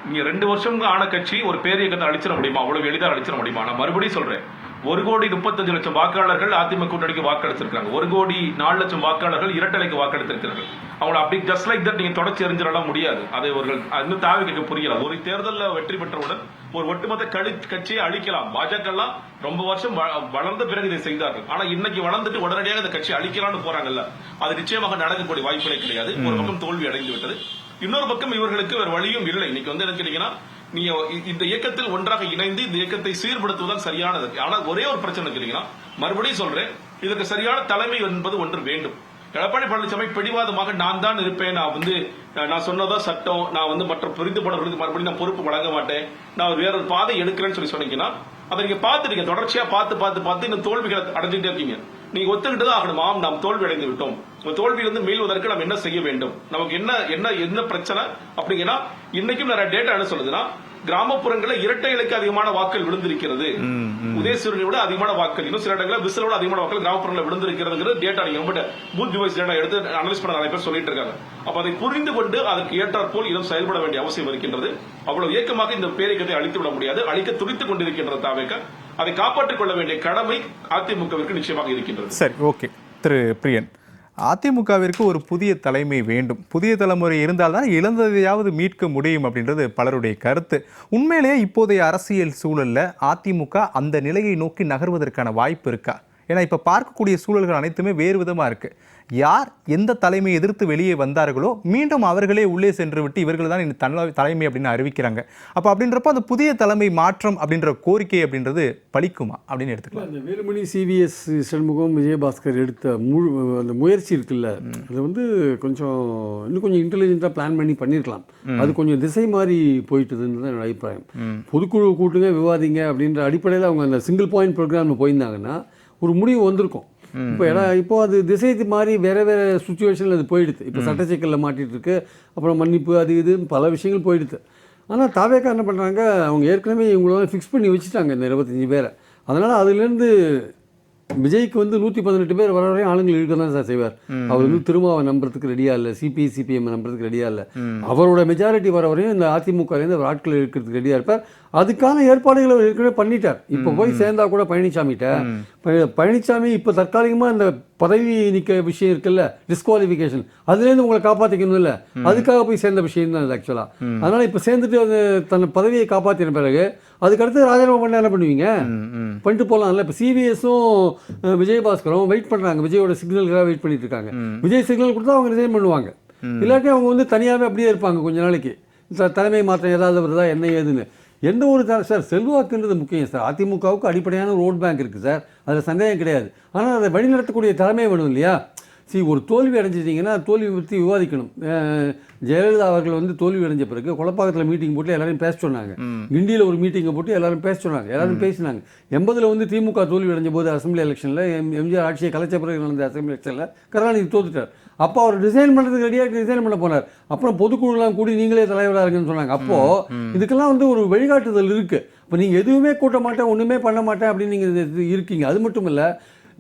நீங்க 2 வருஷம் ஆன கட்சி ஒரு பேரியக்கத்தை அழிச்சிட முடியுமா? அவ்வளவு எளிதாக அழிச்சிட முடியுமா? நான் மறுபடியும் சொல்றேன், 1,35,00,000 வாக்காளர்கள் அதிமுக கூட்டணிக்கு வாக்களிச்சிருக்காங்க. 1,04,00,000 வாக்காளர்கள் இரட்டலைக்கு வாக்களித்திருக்கிறார்கள். அவங்களை அப்படி ஜஸ்ட் லைக் தட் நீங்க தொடர்ச்சி எறிஞ்சிடலாம் முடியாது. அதை அவர்கள் இன்னும் தாவேக்கு புரியல. ஒரு தேர்தலில் வெற்றி பெற்றவுடன் ஒரு ஒட்டுமொத்த கட்சியை அழிக்கலாம். பாஜக எல்லாம் ரொம்ப வருஷம் வளர்ந்த பிறகு இதை செய்தார்கள். ஆனா இன்னைக்கு வளர்ந்துட்டு உடனடியாக இந்த கட்சி அழிக்கலாம்னு போறாங்கல்ல, அது நிச்சயமாக நடக்கக்கூடிய வாய்ப்புகளே கிடையாது. ஒரு பக்கம் தோல்வி அடைந்து விட்டது, இன்னொரு பக்கம் இவர்களுக்கு வேறு வழியும் இல்லை. இன்னைக்கு வந்து என்ன கேட்டீங்கன்னா, நீங்க இந்த இயக்கத்தில் ஒன்றாக இணைந்து இந்த இயக்கத்தை சீர்படுத்துவதுதான் சரியானது. ஆனா ஒரே ஒரு பிரச்சனை கேட்டீங்கன்னா, மறுபடியும் சொல்றேன், இதற்கு சரியான தலைமை என்பது ஒன்று வேண்டும். எடப்பாடி பழனிசாமி பிடிவாதமாக நான் தான் இருப்பேன், நான் சொன்னதா சட்டம், நான் வந்து மற்ற புரிந்து போனவர்களுக்கு மறுபடியும் நான் பொறுப்பு வழங்க மாட்டேன், நான் வேற ஒரு பாதை எடுக்கிறேன்னு சொன்னீங்கன்னா, அதை நீங்க பார்த்துட்டீங்க. தொடர்ச்சியா பார்த்து இந்த தோல்விகளை அடைஞ்சுட்டே இருக்கீங்க. நீங்க ஒத்துக்கிட்டு தான் ஆகணுமா, நாம் தோல்வி அடைந்து விட்டோம், தோல்வியிலிருந்து மீள்வதற்கு நாம் என்ன செய்ய வேண்டும், நமக்கு என்ன பிரச்சனை அப்படிங்கன்னா, இன்னைக்கும் நிறைய டேட்டா என்ன சொல்லுதுன்னா, கிராமப்புறங்களில் இரட்டை இலைக்கு அதிகமான வாக்கள் விழுந்திருக்கிறது. உதயசூரியனை விட அதிகமான வாக்கள், இன்னும் சில இடங்களில் விசிலோட அதிகமான வாக்கள் கிராமப்புறங்களில் விழுந்திருக்கிறது டேட்டா. நீங்க பூத் டிவைஸ் டேட்டா எடுத்து அனலைஸ் பண்ண நிறைய பேர் சொல்லிட்டு இருக்காங்க. அப்ப அதை புரிந்து கொண்டு அதற்கு ஏற்றாற் போல் இன்னும் செயல்பட வேண்டிய அவசியம் இருக்கின்றது. அவ்வளவு இயக்கமாக இந்த பேரிக்கத்தை அழித்து விட முடியாது. அழிக்க துடித்துக் கொண்டிருக்கின்றது தாவேகா. அதை காப்பாற்றிக் கொள்ள வேண்டிய கடமை அதிமுகவிற்கு நிச்சயமாக இருக்கின்றது. சரி, ஓகே. திரு பிரியன், அதிமுகவிற்கு ஒரு புதிய தலைமை வேண்டும், புதிய தலைமுறை இருந்தால்தான் இழந்ததையாவது மீட்க முடியும் அப்படின்றது பலருடைய கருத்து. உண்மையிலேயே இப்போதைய அரசியல் சூழல்ல அதிமுக அந்த நிலையை நோக்கி நகர்வதற்கான வாய்ப்பு இருக்கா? ஏன்னா இப்போ பார்க்கக்கூடிய சூழல்கள் அனைத்துமே வேறு விதமாக இருக்குது. யார் எந்த தலைமையை எதிர்த்து வெளியே வந்தார்களோ மீண்டும் அவர்களே உள்ளே சென்று விட்டு இவர்கள் தான் இந்த தலைமை அப்படின்னு அறிவிக்கிறாங்க. அப்போ அப்படின்றப்போ அந்த புதிய தலைமை மாற்றம் அப்படின்ற கோரிக்கை அப்படின்றது பலிக்குமா அப்படின்னு எடுத்துக்கலாம். அந்த வேலுமணி, சிவிஎஸ் சண்முகம், விஜயபாஸ்கர் எடுத்த அந்த முயற்சி இருக்குல்ல, அது வந்து இன்னும் கொஞ்சம் இன்டெலிஜென்ட்டாக பிளான் பண்ணி பண்ணியிருக்கலாம். அது கொஞ்சம் திசை மாறி போயிட்டுதுன்னு தான் என்னோட அபிப்பிராயம். பொதுக்குழு கூட்டுங்க, விவாதிங்க அப்படின்ற அடிப்படையில் அவங்க அந்த சிங்கிள் பாயிண்ட் ப்ரோக்ராம் போயிருந்தாங்கன்னா ஒரு முடிவு வந்திருக்கும். இப்போ அது திசை மாறி வேற வேற சுச்சுவேஷனில் அது போயிடுது. இப்போ சட்டச்சிக்கலில் மாட்டிட்டு இருக்கு, அப்புறம் மன்னிப்பு அது இது பல விஷயங்கள் போயிடுது. ஆனால் தாவேக்கா என்ன பண்ணுறாங்க, அவங்க ஏற்கனவே இவங்கள ஃபிக்ஸ் பண்ணி வச்சுட்டாங்க இந்த 25 பேரை. அதனால் அதுலேருந்து விஜய்க்கு வந்து 118 பேர் வர வரையும் ஆளுங்கள் இருக்க தான் சார் செய்வார். அவர் வந்து திருமாவை நம்புறதுக்கு ரெடியாக இல்லை, சிபிஎம் நம்புறதுக்கு ரெடியாக இல்லை. அவரோட மெஜாரிட்டி வர வரையும் இந்த அதிமுகலேருந்து அவர் ஆட்கள் இருக்கிறதுக்கு ரெடியாக இருப்பார். அதுக்கான ஏற்பாடுகளை அவர் ஏற்கனவே பண்ணிட்டார். இப்போ போய் சேர்ந்தா கூட பழனிசாமி இப்போ தற்காலிகமாக இந்த பதவி நீக்க விஷயம் இருக்குல்ல, டிஸ்குவாலிஃபிகேஷன், அதுலேருந்து உங்களை காப்பாற்றிக்கணும் இல்லை, அதுக்காக போய் சேர்ந்த விஷயம் தான் அது ஆக்சுவலாக. அதனால் இப்போ சேர்ந்துட்டு அது தன் பதவியை காப்பாற்றின பிறகு அதுக்கடுத்து ராஜினாமா பண்ண என்ன பண்ணுவீங்க? பண்ணிட்டு போகலாம்ல. இப்போ சிவிஎஸும் விஜயபாஸ்கரும் வெயிட் பண்ணுறாங்க, விஜயோட சிக்னலுக்காக வெயிட் பண்ணிட்டு இருக்காங்க. விஜய் சிக்னல் கொடுத்தா அவங்க ரிசைன் பண்ணுவாங்க, இல்லாட்டி அவங்க வந்து தனியாகவே அப்படியே இருப்பாங்க கொஞ்ச நாளைக்கு. தலைமை மாற்றம் ஏதாவது வருதா என்ன ஏதுன்னு. எந்த ஒரு சார் செல்வாக்குன்றது முக்கியம் சார். அதிமுகவுக்கு அடிப்படையான ரோட் பேங்க் இருக்குது சார், அதில் சந்தேகம் கிடையாது. ஆனால் அதை வழிநடத்தக்கூடிய தலைமை வேணும் இல்லையா? ஒரு தோல்வி அடைஞ்சிட்டிங்கன்னா தோல்வி பற்றி விவாதிக்கணும். ஜெயலலிதா அவர்கள் வந்து தோல்வி அடைஞ்ச பிறகு குளப்பாக்கத்தில் மீட்டிங் போட்டு எல்லாரையும் பேச சொன்னாங்க, கிண்டியில் ஒரு மீட்டிங்கை போட்டு எல்லாரும் பேச சொன்னாங்க, எல்லாரும் பேசினாங்க. 80 வந்து திமுக தோல்வி அடைஞ்ச போது அசம்பிளி எலெக்ஷனில் எம்ஜிஆர் ஆட்சியை கலைச்ச பிறகு நடந்த அசம்பிளி எலெக்ஷனில் கருணாநிதி தோத்துட்டார். அப்போ அவர் டிசைன் பண்ணுறதுக்கு ரெடியாக டிசைன் பண்ண போனார். அப்புறம் பொதுக்குழுலாம் கூடி நீங்களே தலைவராக இருக்குன்னு சொன்னாங்க. அப்போது இதுக்கெல்லாம் வந்து ஒரு வழிகாட்டுதல் இருக்குது. இப்போ நீங்கள் எதுவுமே கூட்ட மாட்டேன், ஒன்றுமே பண்ண மாட்டேன் அப்படின்னு நீங்கள் இருக்கீங்க. அது மட்டும் இல்லை,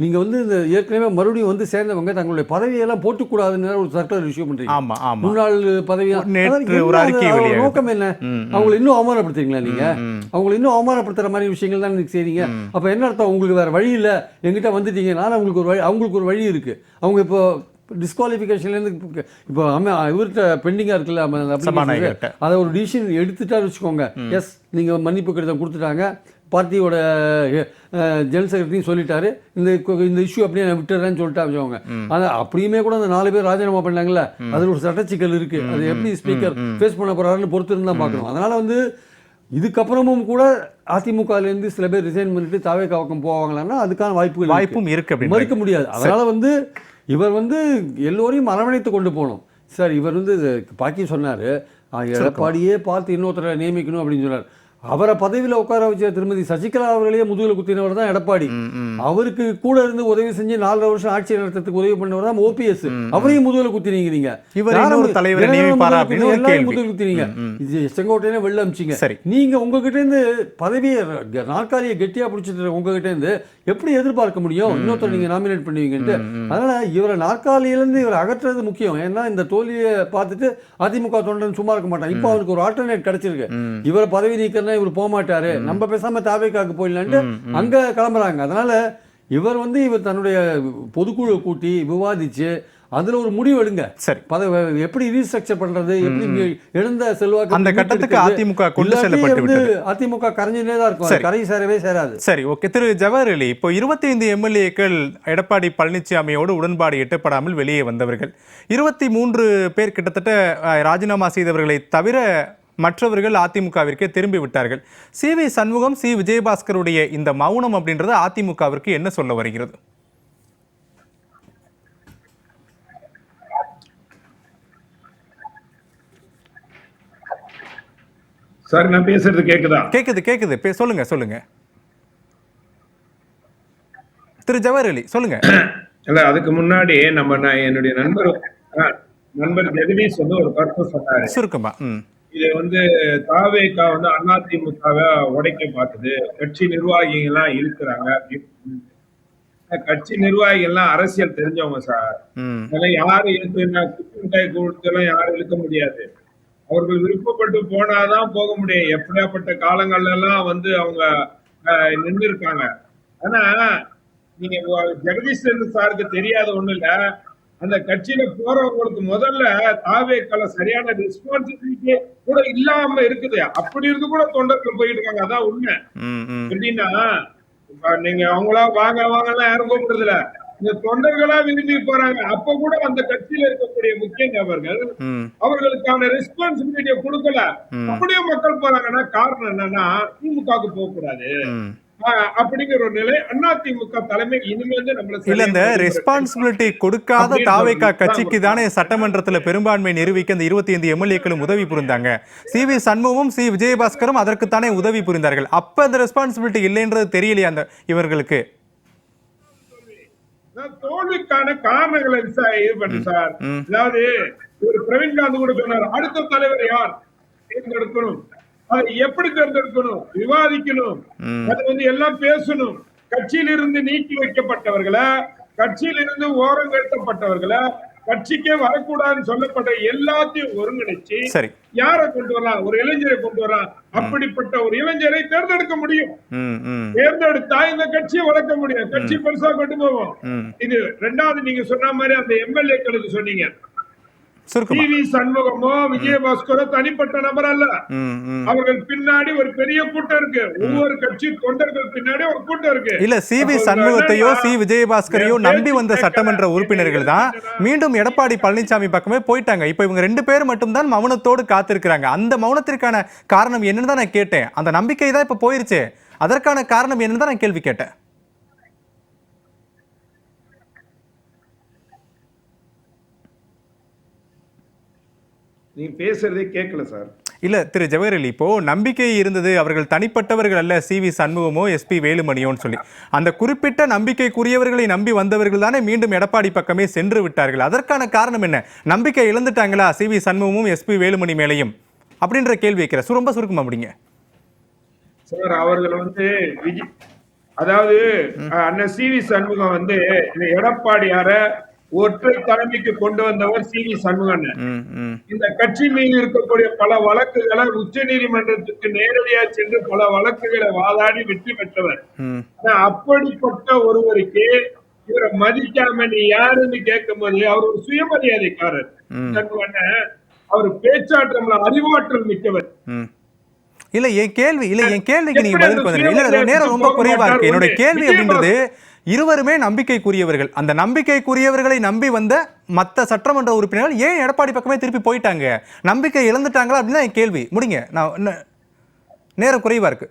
நீங்கள் வந்து இந்த ஏற்கனவே மறுபடியும் வந்து சேர்ந்தவங்க தங்களுடைய பதவியெல்லாம் போட்டுக்கூடாதுன்னு ஒரு சர்க்குலர் இஷ்யூ பண்ணுறீங்க. முன்னாள் பதவியாக நோக்கம் என்ன? அவங்களை இன்னும் அவமானப்படுத்துறீங்களா? நீங்கள் அவங்களை இன்னும் அவமானப்படுத்துகிற மாதிரி விஷயங்கள் தான் நீங்கள் செய்றீங்க. அப்போ என்ன அர்த்தம்? உங்களுக்கு வேறு வழி இல்லை, எங்கிட்ட வந்துட்டீங்கனால அவங்களுக்கு ஒரு வழி இருக்குது. அவங்க இப்போ டிஸ்குவாலிஃபிகேஷன்லேருந்து இப்போ இவர்கிட்ட பெண்டிங்காக இருக்குல்ல, அதை ஒரு டிசிஷன் எடுத்துட்டான்னு வச்சுக்கோங்க. எஸ், நீங்கள் மன்னிப்பு கடிதம் கொடுத்துட்டாங்க, பார்ட்டியோட ஜெனரல் செக்ரட்டரியும் சொல்லிட்டாரு, இந்த இஷ்யூ அப்படியே நான் விட்டுறேன்னு சொல்லிட்டா வச்சுக்கோங்க. ஆனால் அப்படியுமே கூட அந்த 4 பேர் ராஜினாமா பண்ணாங்கல்ல, அதில் ஒரு சட்டச்சிக்கல் இருக்குது. அது எப்படி ஸ்பீக்கர் ஃபேஸ் பண்ண போகிறாருன்னு பொறுத்து இருந்தால் பார்க்கணும். அதனால் வந்து இதுக்கப்புறமும் கூட அதிமுகலேருந்து சில பேர் ரிசைன் பண்ணிட்டு தாவேக்கா பக்கம் போவாங்களான்னா அதுக்கான வாய்ப்பும் இருக்கு, மறுக்க முடியாது. அதனால் வந்து இவர் வந்து எல்லோரையும் அரவணைத்து கொண்டு போகணும் சார். இவர் வந்து பாக்கி சொன்னார், எடப்பாடியே பார்த்து இன்னொருத்தரை நியமிக்கணும் அப்படின்னு சொன்னார். அவரை பதவியில் உட்கார வச்ச திருமதி சசிகலா அவர்களையே முதுகில் குத்தினவர் தான் எடப்பாடி. அவருக்கு கூட இருந்து உதவி செஞ்சு 4 வருஷம் ஆட்சி நடத்துறதுக்கு உதவி பண்ணவர் தான் ஓபிஎஸ். அவரையும் முதுகில் குத்தினீங்க. நீங்க எல்லாரும் முதுகில் குத்தினீங்க. செங்கோட்டையில வெளில அமிச்சிங்க. நீங்க உங்ககிட்ட இருந்து பதவியை நாற்காலியை கெட்டியா பிடிச்சிட்டு உங்ககிட்ட இருந்து எப்படி எதிர்பார்க்க முடியும் இன்னொருத்தர் நீங்க நாமினேட் பண்ணுவீங்கன்ட்டு? அதனால இவரை நாற்காலியிலிருந்து இவரை அகற்றுறது முக்கியம். ஏன்னா இந்த தோல்வியை பார்த்துட்டு அதிமுக தொண்டன் சும்மா இருக்க மாட்டான். இப்போ அவருக்கு ஒரு ஆல்டர்னேட் கிடைச்சிருக்கு. இவரை பதவி நீக்க இவர் போக மாட்டாரு, நம்ம பேசாம தாவேக்காக்கு போயிடலான்ட்டு அங்க கிளம்புறாங்க. அதனால இவர் வந்து தன்னுடைய பொதுக்குழு கூட்டி விவாதிச்சு அதுல ஒரு முடிவு எடுங்க. சரி, எப்படி ரீஸ்ட்ரக்சர் பண்றது, எப்படி எழுந்த செல்வாக்கு அந்த கட்டத்துக்கு அதிமுக கொண்டு செல்லப்பட்டு விட்டது. அதிமுக கரைஞ்சினே தான் இருக்கும், கரை சேரவே சேராது. சரி, ஓகே. திரு ஜவஹர் அலி, இப்போ 25 எம்எல்ஏக்கள் எடப்பாடி பழனிசாமியோடு உடன்பாடு எட்டப்படாமல் வெளியே வந்தவர்கள் 23 பேர் கிட்டத்தட்ட ராஜினாமா செய்தவர்களை தவிர மற்றவர்கள் அதிமுகவிற்கே திரும்பி விட்டார்கள். சி.வி. சண்முகம், சி. விஜயபாஸ்கருடைய இந்த மௌனம் அப்படின்றது அதிமுகவிற்கு என்ன சொல்ல வருகிறது? சார், நான் பேசுறது கேக்குதா? கேக்குது. சொல்லுங்க திரு ஜவஹர் அலி, சொல்லுங்க. இல்ல, அதுக்கு முன்னாடி என்னுடைய நண்பர் ஜெகதீஷ் வந்து ஒரு கருத்து சொன்னாரு சுருக்கமா. இது வந்து தாவேக்கா வந்து அதிமுகவை உடைக்க பார்க்குது, கட்சி நிர்வாகிகள் எல்லாம் இருக்கிறாங்க அப்படின்னு. கட்சி நிர்வாகிகள் எல்லாம் அரசியல் தெரிஞ்சவங்க சார். அதெல்லாம் யாரும் மிட்டாய் கொடுத்தெல்லாம் யாரும் இழுக்க முடியாது. அவர்கள் விருப்பப்பட்டு போனாதான் போக முடியும். எப்படியாப்பட்ட காலங்கள்ல எல்லாம் வந்து அவங்க நின்று இருக்காங்க. ஆனா நீங்க ஜெகதீஷ் சாருக்கு தெரியாத ஒண்ணு இல்ல, அந்த கட்சியில போறவங்களுக்கு முதல்ல தாவேக்கால சரியான ரெஸ்பான்சிபிலிட்டி கூட இல்லாம இருக்குது. அப்படி இருந்து கூட தொண்டர்கள் போயிட்டு இருக்காங்க. அதான் உண்மை. எப்படின்னா, இப்ப நீங்க அவங்களா வாங்க வாங்கலாம் யாரும் கூப்பிடுறது இல்ல. இந்த தொண்டர்களா விரும்பி போறாங்க. அப்ப கூட அந்த கட்சியில இருக்கக்கூடிய முக்கிய நபர்கள் ம் அவர்களுக்கான ரெஸ்பான்சிபிலிட்டியை கொடுக்கல. ம் அப்படியே மக்கள் போறாங்கன்னா காரணம் என்னன்னா திமுகவுக்கு போக கூடாது ம் அப்படிங்கிற ஒரு நிலை. அதிமுக தலைமை இனிமேல் நம்மள இல்ல இந்த சரியா ரெஸ்பான்சிபிலிட்டி கொடுக்காத அப்படின்னு தாவேகா சொல்றது கட்சிக்கு தானே சட்டமன்றத்துல பெரும்பான்மை நிரூபிக்க அந்த 25 எம்எல்ஏக்களும் உதவி புரிந்தாங்க. சி.வி. சண்முகமும் சி விஜயபாஸ்கரும் அதற்குத்தானே உதவி புரிந்தார்கள். அப்ப அந்த ரெஸ்பான்சிபிலிட்டி இல்லைன்றது தெரியலையா அந்த இவர்களுக்கு? தோல்விக்கான காரணங்களை இது பண்ணு சார். ம். அதாவது ஒரு பிரவீன்காந்த் கூட சொன்னார், அடுத்த தலைவர் யார் தேர்ந்தெடுக்கணும், அதை எப்படி தேர்ந்தெடுக்கணும், விவாதிக்கணும், அது எல்லாம் பேசணும். கட்சியிலிருந்து நீக்கி வைக்கப்பட்டவர்களை, கட்சியிலிருந்து ஓரம் கட்டப்பட்டவர்களை, கட்சிக்கே வரக்கூடாதுன்னு சொல்லப்பட்ட எல்லாத்தையும் ஒருங்கிணைச்சு சரி. யாரை கொண்டு வரலாம், ஒரு இளைஞரை கொண்டு வரலாம். அப்படிப்பட்ட ஒரு இளைஞரை தேர்ந்தெடுக்க முடியும். ம் ம் தேர்ந்தெடுத்தா இந்த கட்சியை வளர்க்க முடியும். கட்சி பெருசா கொண்டு போவோம். ம் இது ரெண்டாவது நீங்க சொன்ன மாதிரி அந்த எம்எல்ஏக்களுக்கு சொன்னீங்க. சுருக்கமா. சி.வி. சண்முகமோ விஜயபாஸ்கரோ தனிப்பட்ட நபர் அல்ல. ம் ம் அவர்கள் பின்னாடி ஒரு பெரிய கூட்டம் இருக்கு. ஒவ்வொரு கட்சி தொண்டர்கள் பின்னாடி ஒரு கூட்டம் இருக்கு. இல்ல சி.வி. சண்முகத்தையோ சி விஜயபாஸ்கரையோ நம்பி வந்த சட்டமன்ற உறுப்பினர்கள் தான் மீண்டும் எடப்பாடி பழனிசாமி பக்கமே போயிட்டாங்க. இப்ப இவங்க 2 பேர் மட்டும்தான் மௌனத்தோடு காத்திருக்கிறாங்க. அந்த மௌனத்திற்கான காரணம் என்னன்னு தான் நான் கேட்டேன். அந்த நம்பிக்கை தான் இப்ப போயிருச்சு. அதற்கான காரணம் என்னன்னு தான் நான் கேள்வி கேட்டேன். நீங்க பேசுறதே கேட்கல சார். இல்ல திரு ஜவஹர்லி, இப்போ நம்பிக்கை இருந்தது, அவர்கள் தனிப்பட்டவர்கள் அல்ல சி.வி. சண்முகமோ எஸ்.பி. வேலுமணியோன்னு சொல்லி அந்த குறிப்பிட்ட நம்பிக்கைக்குரியவர்களை நம்பி வந்தவர்கள் தானே மீண்டும் எடப்பாடி பக்கமே சென்று விட்டார்கள். அதற்கான காரணம் என்ன? நம்பிக்கை இழந்துட்டாங்களா சி.வி. சண்முகமும் எஸ்.பி. வேலுமணி மேலையும் அப்படின்ற கேள்வி வைக்கிறேன். ரொம்ப சுருக்கமா அப்படிங்க சார். அவர்கள் அதாவது அண்ணன் சி.வி. சண்முகம் இந்த எடப்பாடியார ஒற்றை தலைமைக்கு கொண்டு வந்தவர் சி.வி. சண்முகன். இந்த கட்சி மீது இருக்கக்கூடிய பல வழக்குகளை உச்ச நீதிமன்றத்துக்கு நேரடியா சென்று பல வழக்குகளை வாதாடி வெற்றி பெற்றவர். அப்படிப்பட்ட ஒருவருக்கு இவரை மதிக்காம நீ யாருன்னு கேட்கும் போது அவர் ஒரு சுயமரியாதைக்காரர். சண்முகன் அவர் பேச்சாற்றல் அறிவாற்றல் மிக்கவர். இல்ல என் கேள்விக்கு நீங்க பதில் பண்ணுங்க. இல்ல நேரம் ரொம்ப குறைவா இருக்கு. என்னோட கேள்வி அப்படின்றது இருவருமே நம்பிக்கைக்குரியவர்கள். அந்த நம்பிக்கைக்குரியவர்களை நம்பி வந்த மற்ற சட்டமன்ற உறுப்பினர்கள் ஏன் எடப்பாடி பக்கமே திருப்பி போயிட்டாங்க? நம்பிக்கை இழந்துட்டாங்களா அப்படின்னு தான் என் கேள்வி. முடிங்க. நான் நேரம் குறைவா இருக்கு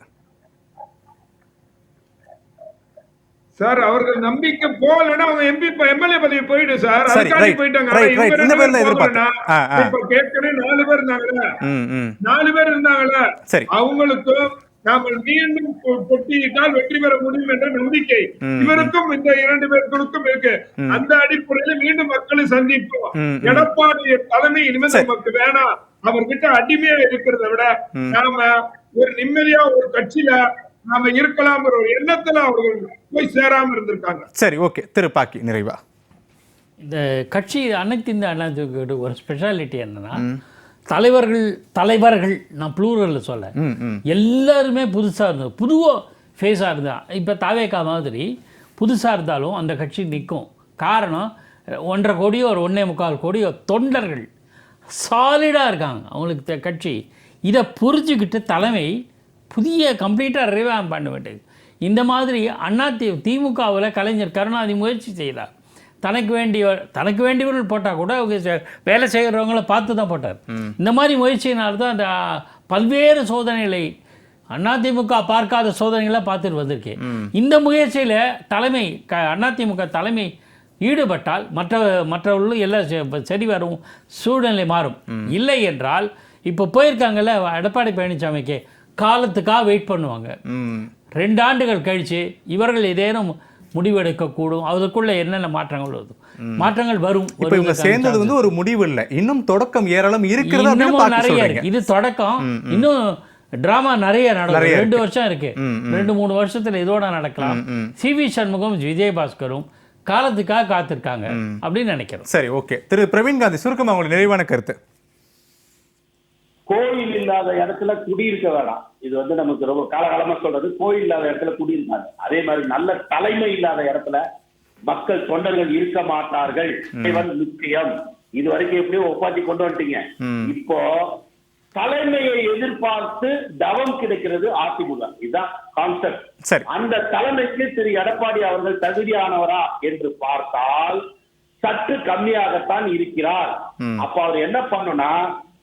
சார். அவர்கள் நம்பிக்கை போகலன்னா அவங்க எம்எல்ஏ பதவி போயிடும் சார். அதுக்காண்டி போயிட்டாங்க. இப்ப கேட்கவே 4 பேர் இருந்தாங்கல்ல, 4 பேர் இருந்தாங்கல்ல, அவங்களுக்கும் நாம மீண்டும் போட்டியிட்டால் வெற்றி பெற முடியும் என்ற நம்பிக்கை இவருக்கும் இந்த 2 பேர்களுக்கும் இருக்கு. அந்த அடிப்படையில் மீண்டும் மக்களை சந்திப்போம். எடப்பாடி தலைமை இனிமேல் நமக்கு வேணாம். அவர்கிட்ட அடிமையா இருக்கிறத விட நாம ஒரு நிம்மதியா ஒரு கட்சியில நாம இருக்கலாம் ஒரு எண்ணத்துல அவர்கள் போய் சேராம இருந்திருக்காங்க. சரி, ஓகே. திருப்பாக்கி நிறைவா இந்த கட்சி அனைத்து இந்த அண்ணாதிமுக ஒரு ஸ்பெஷாலிட்டி என்னன்னா தலைவர்கள் நான் ப்ளூரலில் சொல்ல எல்லாருமே புதுசாக இருந்தது, புதுவாக ஃபேஸாக இருந்தா. இப்போ தாவேகா மாதிரி புதுசாக இருந்தாலும் அந்த கட்சி நிற்கும். காரணம் 1.5 கோடியோ ஒரு 1.25 கோடியோ தொண்டர்கள் சாலிடாக இருக்காங்க. அவங்களுக்கு கட்சி இதை புரிஞ்சுக்கிட்டு தலைமை புதிய கம்ப்ளீட்டாக ரிவாம் பண்ண வேண்டியது. இந்த மாதிரி திமுகவில் கலைஞர் கருணாநிதி முயற்சி செய்தார். தனக்கு வேண்டியவர்கள் போட்டால் கூட அவங்க வேலை செய்கிறவங்கள பார்த்து தான் போட்டார். இந்த மாதிரி முயற்சியினால்தான் அந்த பல்வேறு சோதனைகளை அதிமுக பார்க்காத சோதனைகளை பார்த்துட்டு வந்திருக்கேன். இந்த முயற்சியில் அதிமுக தலைமை ஈடுபட்டால் மற்றவர்களும் எல்லாம் சரி வரும், சூழ்நிலை மாறும். இல்லை என்றால் இப்போ போயிருக்காங்கல்ல எடப்பாடி பழனிசாமிக்கு காலத்துக்காக வெயிட் பண்ணுவாங்க. 2 ஆண்டுகள் கழித்து இவர்கள் ஏதேனும் முடிவெடுக்கக்கூடும். அதுக்குள்ள என்னென்ன மாற்றங்கள் வரும். இப்போ இவங்க சேர்ந்தது ஒரு முடிவு இல்லை, இன்னும் தொடக்கம் ஏராளம் இருக்கிறது. இன்னமும் நிறைய இருக்கு. இது தொடக்கம். இன்னும் டிராமா நிறைய நடக்கும். 2 வருஷம் இருக்கு. 2-3 வருஷத்துல இதோட நடக்கலாம். சி.வி. சண்முகம் விஜயபாஸ்கரும் காலத்துக்காக காத்திருக்காங்க அப்படின்னு நினைக்கிறேன். சரி, ஓகே. திரு பிரவீன்காந்தி, சுருக்கமா உங்களுக்கு நிறைவான கருத்து. கோயில் இல்லாத இடத்துல குடியிருக்க வேணாம். இது நமக்கு ரொம்ப காலகாலமா சொல்றது. கோயில் இல்லாத இடத்துல குடியிருக்காங்க. அதே மாதிரி நல்ல தலைமை இல்லாத இடத்துல மக்கள் தொண்டர்கள் இருக்க மாட்டார்கள். முக்கியம். இது வரைக்கும் எப்படியோ ஒப்பாத்தி கொண்டு வந்துட்டீங்க. இப்போ தலைமையை எதிர்பார்த்து தவம் கிடைக்கிறது அதிமுக. இதுதான் கான்செப்ட். சரி. அந்த தலைமைக்கு திரு எடப்பாடி அவர்கள் தகுதியானவரா என்று பார்த்தால் சற்று கம்மியாகத்தான் இருக்கிறார். அப்ப அவர் என்ன பண்ணணும்னா,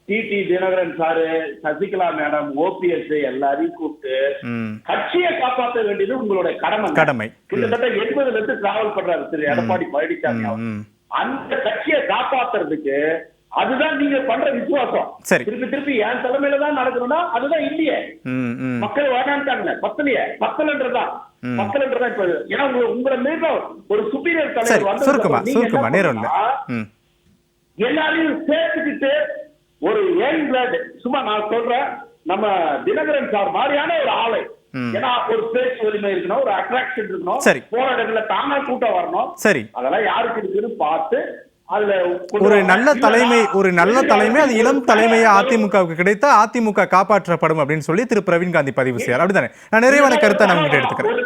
TT Dhinakaran sir, Sasikala madam, OPS எல்லாரையும் கூப்பிட்டு கட்சியை காப்பாற்ற வேண்டியது உங்களுடைய கடமை. கிட்டத்தட்ட 80 லட்சம் டிராவல் பண்றாரு திரு எடப்பாடி பழனிசாமி அவர். அந்த கட்சியை காப்பாத்துறதுக்கு அதுதான் நீங்க பண்ற விசுவாசம். திருப்பி என் தலைமையில தான் நடக்கணும்னா அதுதான் இல்லையே. மக்கள் வேணான்ட்டாங்க, பத்தலன்றதான் இப்ப. ஏன்னா உங்களை மீது ஒரு சுப்பீரியர் தலைவர் வந்து எல்லாரையும் சேர்த்துக்கிட்டு ஒரு யங் பிளட், சும்மா நான் சொல்றேன், நம்ம தினகரன் சார் மாதிரியான ஒரு ஆளை, ஏன்னா ஒரு பேச்சு வலிமை இருக்கணும், ஒரு அட்ராக்ஷன் இருக்கணும், போற இடத்துல தானா கூட்டம் வரணும். அதெல்லாம் யாருக்கு இருக்குன்னு பார்த்து ஒரு நல்ல தலைமை அது இளம் தலைமையை அதிமுகவுக்கு கிடைத்தா அதிமுக காப்பாற்றப்படும் அப்படின்னு சொல்லி திரு பிரவீன் காந்தி பதிவு செய்யார். அப்படித்தானே? நான் நிறைவான கருத்தை நான் உங்ககிட்ட எடுத்துக்கிறேன்.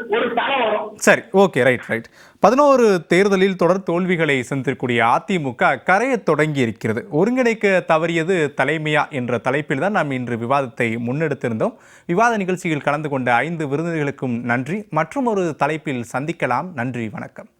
சரி, ஓகே, ரைட். 11 தேர்தலில் தொடர் தோல்விகளை சந்திக்கக்கூடிய அதிமுக கரையை தொடங்கி இருக்கிறது. ஒருங்கிணைக்க தவறியது தலைமையா என்ற தலைப்பில் தான் நாம் இன்று விவாதத்தை முன்னெடுத்திருந்தோம். விவாத நிகழ்ச்சியில் கலந்து கொண்ட 5 விருந்தினர்களுக்கும் நன்றி. மற்றும் ஒரு தலைப்பில் சந்திக்கலாம். நன்றி, வணக்கம்.